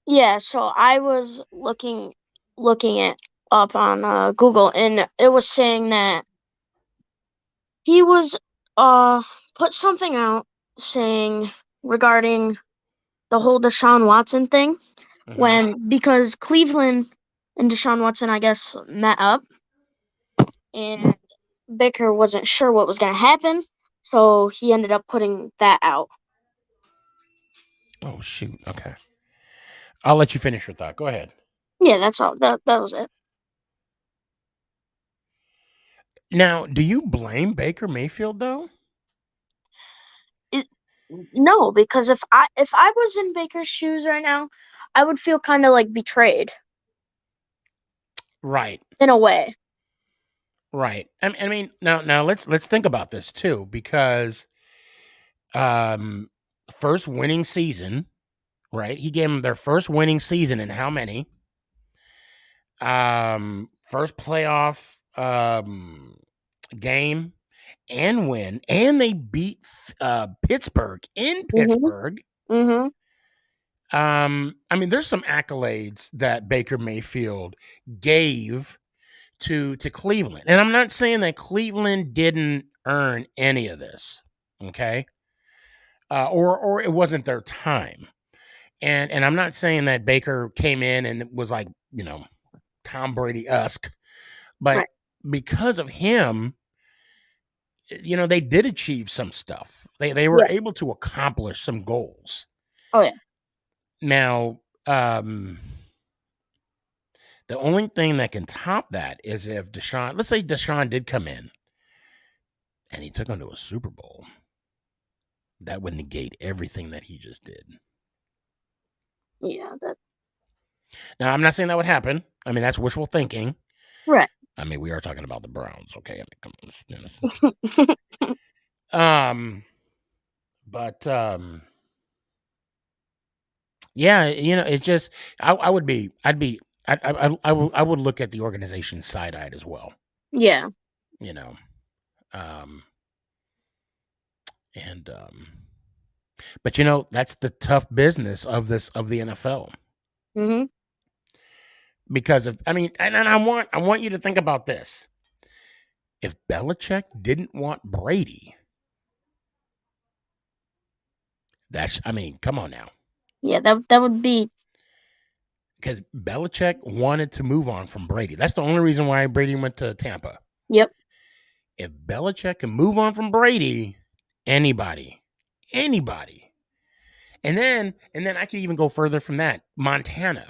Yeah, so I was looking it up on Google, and it was saying that he was put something out saying regarding the whole Deshaun Watson thing, because Cleveland and Deshaun Watson, I guess, met up, and Baker wasn't sure what was going to happen, so he ended up putting that out. Oh, shoot. Okay. I'll let you finish your thought. Go ahead. Yeah, that's all. That was it. Now, do you blame Baker Mayfield, though? No, because if I was in Baker's shoes right now, I would feel kind of like betrayed. Right. In a way. Right. I mean, now let's think about this too, because first winning season, right? He gave them their first winning season in how many? First playoff game and win, and they beat Pittsburgh in Pittsburgh. I mean, there's some accolades that Baker Mayfield gave to Cleveland, and I'm not saying that Cleveland didn't earn any of this, okay, or it wasn't their time, and I'm not saying that Baker came in and was like Tom Brady-esque, but because of him, they did achieve some stuff. They were able to accomplish some goals. Oh yeah. Now, the only thing that can top that is if let's say Deshaun did come in and he took him to a Super Bowl, that would negate everything that he just did. Yeah, that Now, I'm not saying that would happen. I mean, that's wishful thinking. right. I mean, we are talking about the Browns, okay? I mean, come on. But yeah, it's just I would look at the organization side-eyed as well. Yeah. But that's the tough business of the NFL. Mm-hmm. Because I want you to think about this. If Belichick didn't want Brady, come on now. Yeah, that would be, because Belichick wanted to move on from Brady. That's the only reason why Brady went to Tampa. Yep. If Belichick can move on from Brady, anybody. And then I could even go further from that. Montana.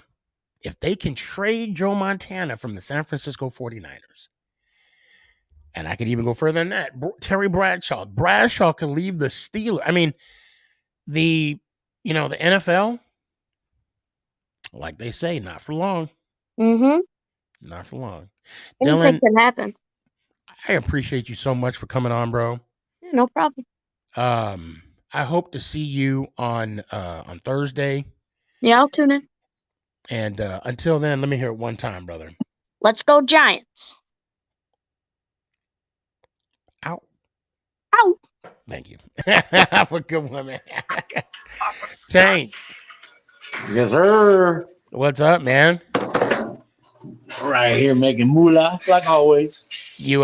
If they can trade Joe Montana from the San Francisco 49ers, and I could even go further than that, Terry Bradshaw. Bradshaw can leave the Steelers. I mean, the NFL, like they say, not for long. Mm-hmm. Not for long. Anything Dylan, can happen. I appreciate you so much for coming on, bro. Yeah, no problem. I hope to see you on Thursday. Yeah, I'll tune in. And until then, let me hear it one time, brother. Let's go Giants. Out. Out. Thank you. Have a good one, man. Tank. Yes, sir. What's up, man? Right here making moolah, like always. You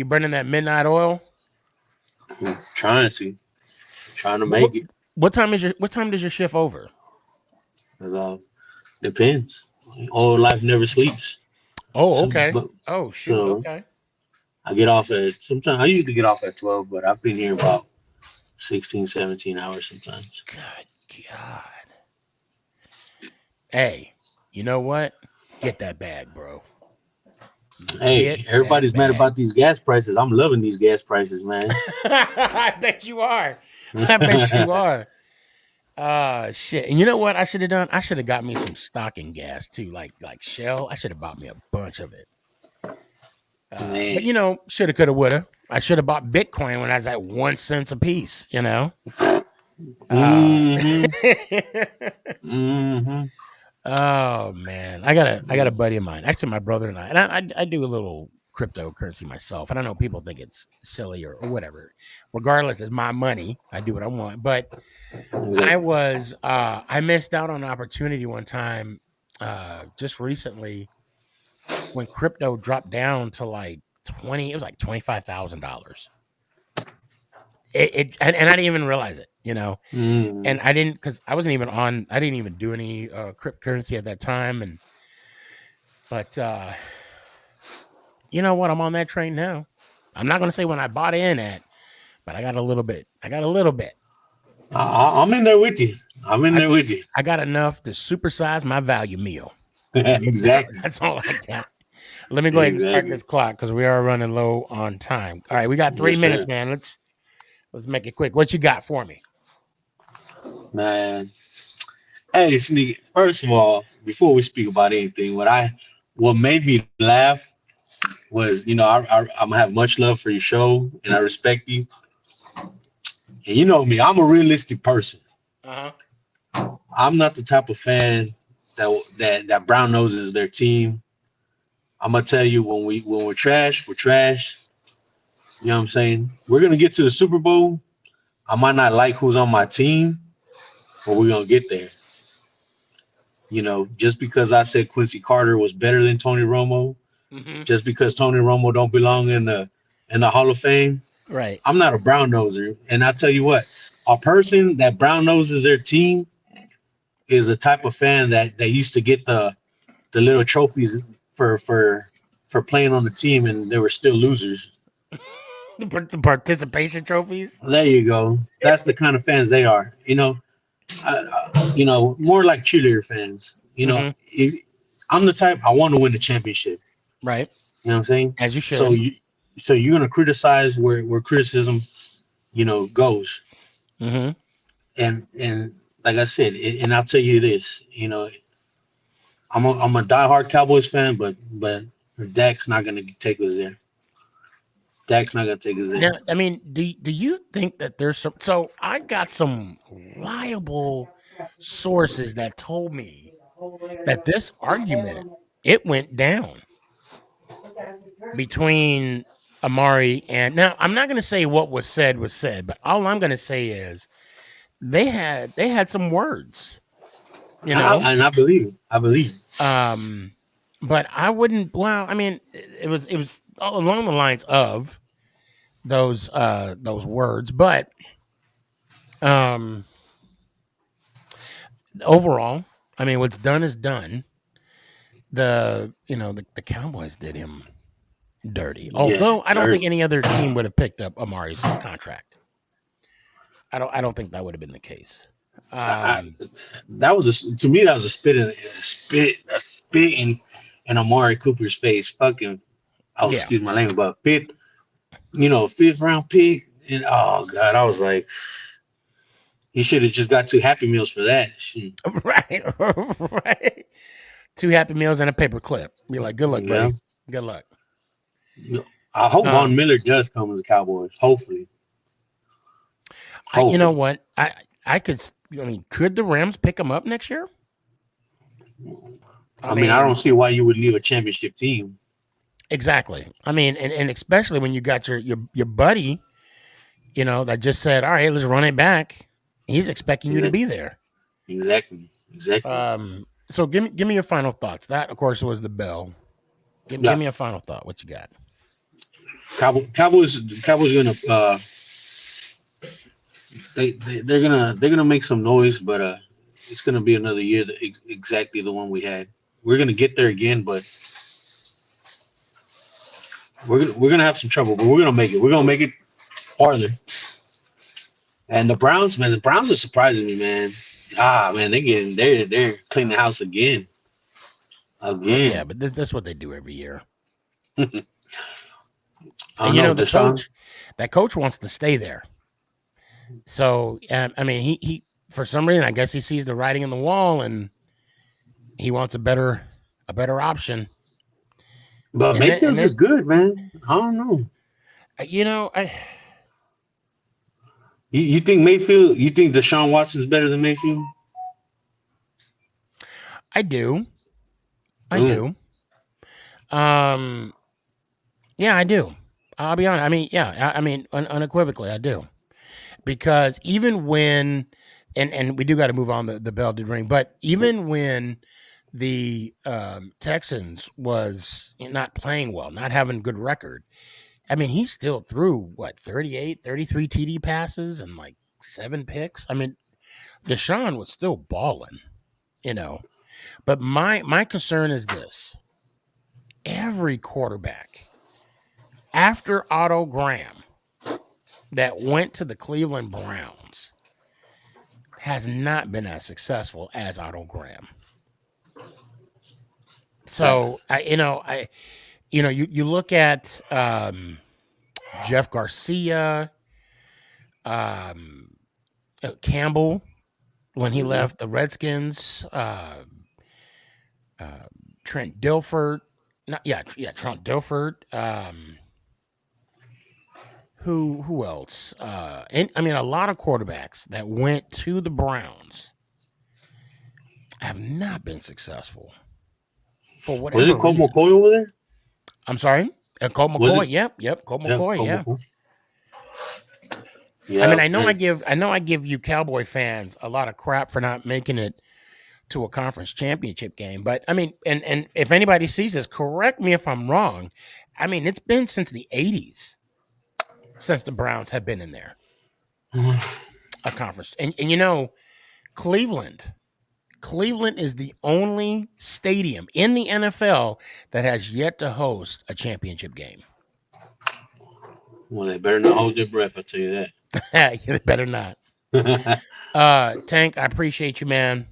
burning that midnight oil? Trying to make it. What time does your shift over? Depends. Oil life never sleeps. Oh, okay. Shoot. So okay. I get off at sometimes. I usually get off at 12, but I've been here about 16, 17 hours sometimes. Good God. Hey, you know what? Get that bag, bro. Hey, everybody's mad about these gas prices. I'm loving these gas prices, man. I bet you are. Shit. And you know what I should have done? I should have got me some stocking gas too, like Shell. I should have bought me a bunch of it. But shoulda, coulda, woulda. I should have bought Bitcoin when I was at 1 cent a piece. Oh man, I got a buddy of mine. Actually, my brother and I do a little cryptocurrency myself. And I know people think it's silly or whatever. Regardless, it's my money. I do what I want. But I missed out on an opportunity one time just recently when crypto dropped down to like $25,000. And I didn't even realize it, and I didn't, because I didn't even do any cryptocurrency at that time. But you know what? I'm on that train now. I'm not going to say when I bought in at, but I got a little bit. I'm in there with you. I got enough to supersize my value meal. Exactly. That's all I got. Let me go ahead and start this clock because we are running low on time. All right, we got 3 minutes, man. Let's make it quick. What you got for me? Man. Hey, Sneaky. First of all, before we speak about anything, what made me laugh was, I'm gonna have much love for your show and I respect you. And you know me, I'm a realistic person. Uh-huh. I'm not the type of fan that brown noses their team. I'm gonna tell you, when we're trash, we're trash. You know what I'm saying? We're gonna get to the Super Bowl. I might not like who's on my team, but we're gonna get there. Just because I said Quincy Carter was better than Tony Romo, just because Tony Romo don't belong in the Hall of Fame, right? I'm not a brown noser, and I tell you what, a person that brown noses their team is a type of fan that they used to get the little trophies for playing on the team, and they were still losers. The participation trophies. There you go. That's the kind of fans they are. More like cheerleader fans. I'm the type, I want to win the championship. Right. You know what I'm saying? As you should. So So you're gonna criticize where criticism, goes. Mm-hmm. And like I said, and I'll tell you this, I'm a diehard Cowboys fan, but Dak's not gonna take us there. Dak's not gonna take us Now, there. I mean, do you think that there's some? So I got some reliable sources that told me that this argument it went down between Amari and now I'm not going to say what was said, but all I'm going to say is they had some words, you know. And I believe. But I wouldn't. Well, I mean, it was along the lines of those words, but overall, I mean, what's done is done. The Cowboys did him dirty. Yeah, Although I don't think dirt. any other team would have picked up Amari's contract. I don't think that would have been the case. That was to me that was a spit in Amari Cooper's face. Fucking, Yeah. excuse my language, but fifth round pick, and oh god, I was like, he should have just got 2 Happy Meals for that. Shit. Right. Right. 2 Happy Meals and a paper clip. Be like, good luck, buddy. Good luck. I hope Von Miller does come to the Cowboys. Hopefully. You know what? Could the Rams pick him up next year? I mean, I don't see why you would leave a championship team. Exactly. I mean, and especially when you got your buddy, that just said, all right, let's run it back. He's expecting you to be there. Exactly. So give me your final thoughts. That, of course, was the bell. Give me a final thought. What you got? Cowboys gonna they're gonna make some noise, but it's gonna be another year exactly the one we had. We're gonna get there again, but we're gonna have some trouble. But we're gonna make it. We're gonna make it farther. And the Browns are surprising me, man. Man, they're cleaning the house again. Yeah, but that's what they do every year. And that coach wants to stay there. So I mean, he for some reason, I guess he sees the writing on the wall, and he wants a better option. But Mayfield's is good, man. I don't know. You think Mayfield? You think Deshaun Watson's better than Mayfield? I do. Yeah, I do. I'll be honest. I mean, yeah. I mean, unequivocally, I do. Because even when, and we do got to move on. The bell did ring, but even when the Texans was not playing well, not having a good record, I mean, he still threw 38, 33 TD passes and like 7 picks. I mean, Deshaun was still balling, But my concern is this: every quarterback after Otto Graham that went to the Cleveland Browns has not been as successful as Otto Graham. So you look at Jeff Garcia, Campbell when he left the Redskins, Trent Dilford, Trent Dilford. Who else? And I mean, a lot of quarterbacks that went to the Browns have not been successful for whatever Was it Colt reason. McCoy over there? I'm sorry, Colt McCoy. Yep, Colt McCoy. Colt Yeah. McCoy. Yeah. I mean, I know I give you Cowboy fans a lot of crap for not making it to a conference championship game, but I mean, and if anybody sees this, correct me if I'm wrong. I mean, it's been since the 80s since the Browns have been in there, a conference, and Cleveland is the only stadium in the NFL that has yet to host a championship game. Well, they better not hold their breath. I'll tell you that. They better not. Tank, I appreciate you, man.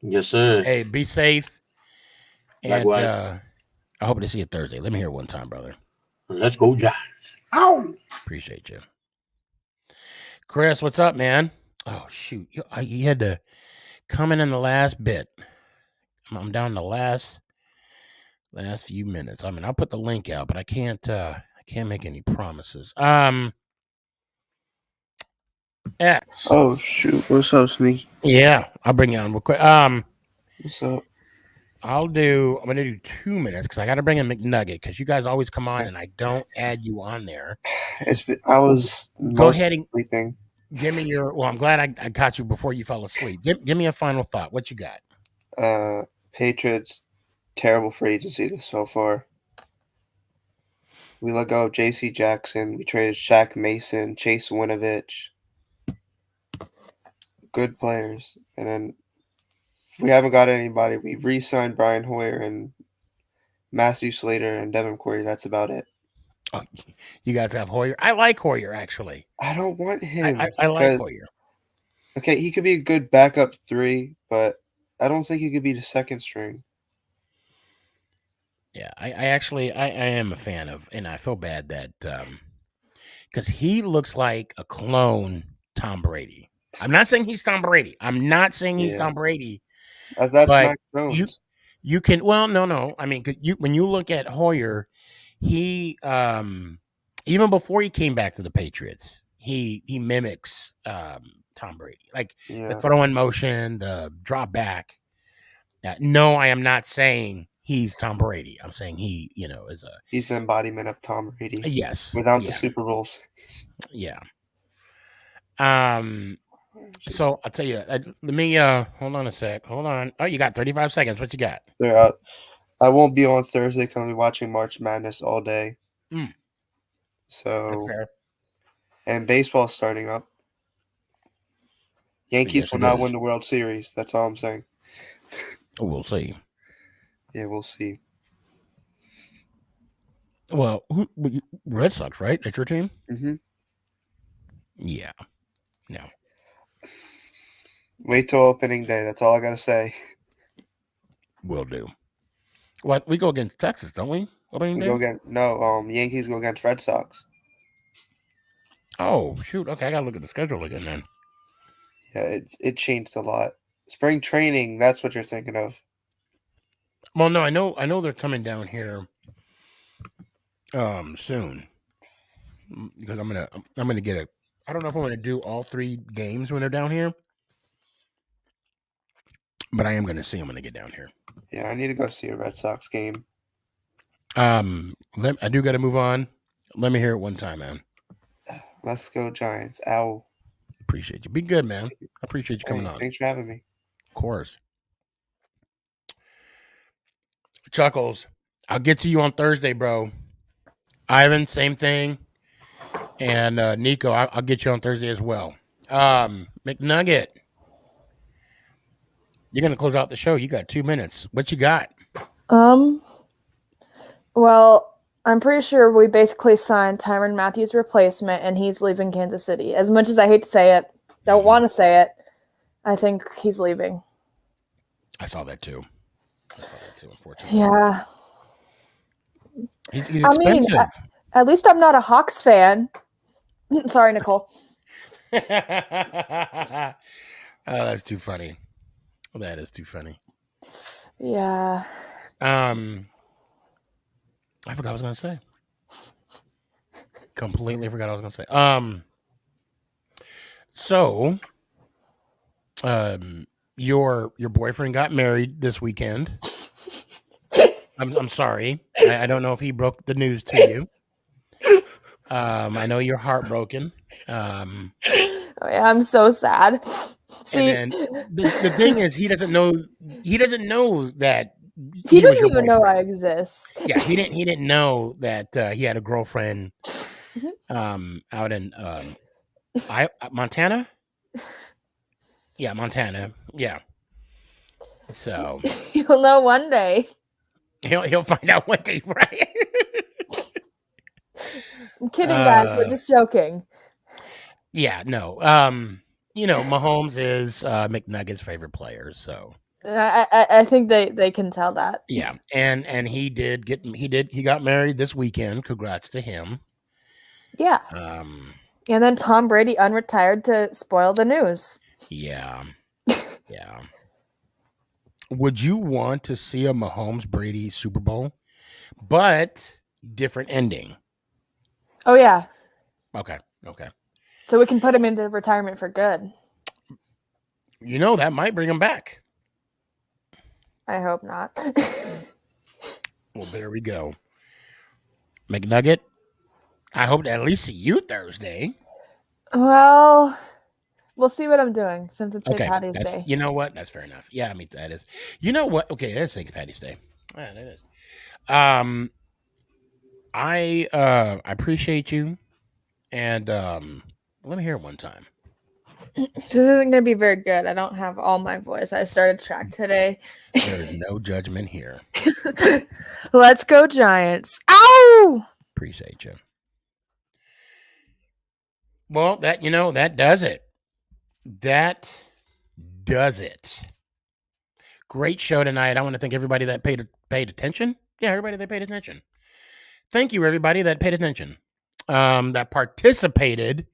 Yes, sir. Hey, be safe. Likewise. And I hope to see you Thursday. Let me hear it one time, brother. Let's go, Giants. Ow! Appreciate you. Chris, what's up, man? Oh, shoot. You had to come in the last bit. I'm down the last few minutes. I mean, I'll put the link out, but I can't make any promises. X. Oh shoot! What's up, Sneaky? Yeah, I'll bring you on real quick. What's up? I'm gonna do 2 minutes because I got to bring in McNugget because you guys always come on and I don't add you on there. I was Go ahead and sleeping. give me your. Well, I'm glad I caught you before you fell asleep. Give me a final thought. What you got? Patriots, terrible free agency this so far. We let go of J.C. Jackson. We traded Shaq Mason, Chase Winovich. Good players. And then we haven't got anybody. We re-signed Brian Hoyer and Matthew Slater and Devin Corey. That's about it. Oh, you guys have Hoyer? I like Hoyer, actually. I don't want him. I like Hoyer. Okay, he could be a good backup 3, but I don't think he could be the second string. Yeah, I am a fan of, and I feel bad that because he looks like a clone Tom Brady. I'm not saying he's Tom Brady. I'm not saying he's Tom Brady. That's but Mac Jones. You can no. I mean, when you look at Hoyer, he even before he came back to the Patriots, he mimics Tom Brady, like the throw in motion, the drop back. No, I am not saying he's Tom Brady. I'm saying he, is he's the embodiment of Tom Brady. Yes, without the Super Bowls. Yeah. So I'll tell you. Let me hold on a sec. Hold on. Oh, you got 35 seconds. What you got? I won't be on Thursday because I'll be watching March Madness all day. So, and baseball's starting up. Yankees will not win the World Series. That's all I'm saying. We'll see. Yeah, we'll see. Well, Red Sox, right? That's your team? Mm-hmm. Yeah. No. Wait till opening day. That's all I gotta say. Will do. What, we go against Texas, don't we? Opening day? Yankees go against Red Sox. Oh shoot! Okay, I gotta look at the schedule again then. Yeah, it changed a lot. Spring training. That's what you're thinking of. Well, no, I know they're coming down here soon because I'm gonna get I don't know if I'm gonna do all 3 games when they're down here, but I am gonna see them when they get down here. Yeah, I need to go see a Red Sox game. I do got to move on. Let me hear it one time, man. Let's go Giants. Ow. Appreciate you. Be good, man. I appreciate you coming on. Thanks for having me. Of course. Chuckles, I'll get to you on Thursday, bro. Ivan, same thing. And Nico, I'll get you on Thursday as well. McNugget, you're going to close out the show. You got 2 minutes. What you got? Well, I'm pretty sure we basically signed Tyrann Mathieu's replacement, and he's leaving Kansas City. As much as I hate to say it, don't want to say it, I think he's leaving. I saw that too. Unfortunately. Yeah. He's expensive. I mean, at least I'm not a Hawks fan. Sorry, Nicole. Oh, that's too funny. That is too funny. Yeah. I forgot what I was going to say. Completely forgot what I was going to say. So, your boyfriend got married this weekend. I'm sorry. I don't know if he broke the news to you. I know you're heartbroken. Oh, yeah, I'm so sad. See, and the thing is, he doesn't know that he doesn't even know I exist. Yeah, he didn't know that he had a girlfriend out in Montana. Yeah, Montana. Yeah. So you'll know one day. He'll find out one day, right? I'm kidding, guys. We're just joking. Yeah, no. Mahomes is McNugget's favorite player, so I think they can tell that. Yeah, and he got married this weekend. Congrats to him. Yeah. And then Tom Brady unretired to spoil the news. Yeah. Yeah. Would you want to see a Mahomes Brady Super Bowl, but different ending? Oh yeah. Okay. So we can put him into retirement for good. That might bring him back. I hope not. Well, there we go. McNugget, I hope to at least see you Thursday. Well, we'll see what I'm doing since it's St. Okay, Patty's Day. You know what? That's fair enough. Yeah, I mean that is. You know what? Okay, that's St. Patty's Day. Yeah, that is. I appreciate you, and let me hear it one time. This isn't going to be very good. I don't have all my voice. I started track today. There's no judgment here. Let's go Giants. Ow! Appreciate you. Well, that does it. That does it. Great show tonight. I want to thank everybody that paid attention. Yeah, everybody that paid attention. Thank you, everybody that paid attention. That participated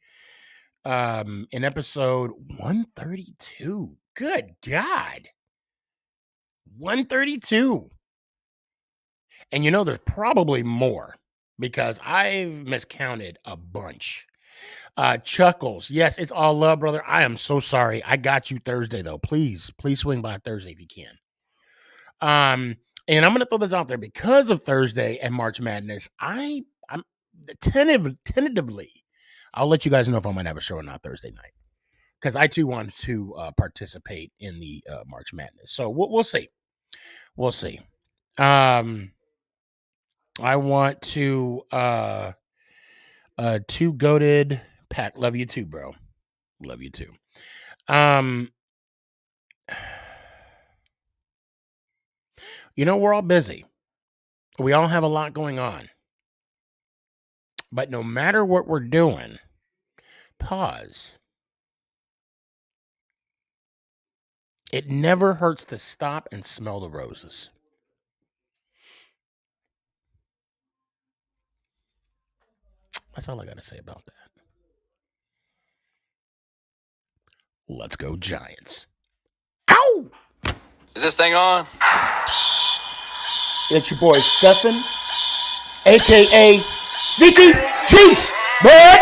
in episode 132. Good God. 132. And there's probably more because I've miscounted a bunch. Chuckles. Yes, it's all love, brother. I am so sorry. I got you Thursday, though. Please swing by Thursday if you can. And I'm going to throw this out there because of Thursday and March Madness. I'm tentatively, I'll let you guys know if I'm going to have a show or not Thursday night because I too want to participate in the March Madness. So we'll see. We'll see. I want to two goated Pat. Love you too, bro. Love you too. We're all busy. We all have a lot going on. But no matter what we're doing, pause. It never hurts to stop and smell the roses. That's all I got to say about that. Let's go Giants. Ow! Is this thing on? It's your boy Stefan, a.k.a. SneakyG, bud!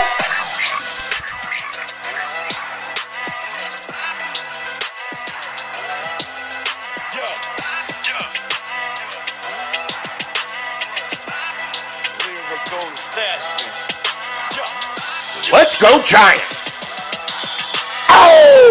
Let's go Giants! Oh!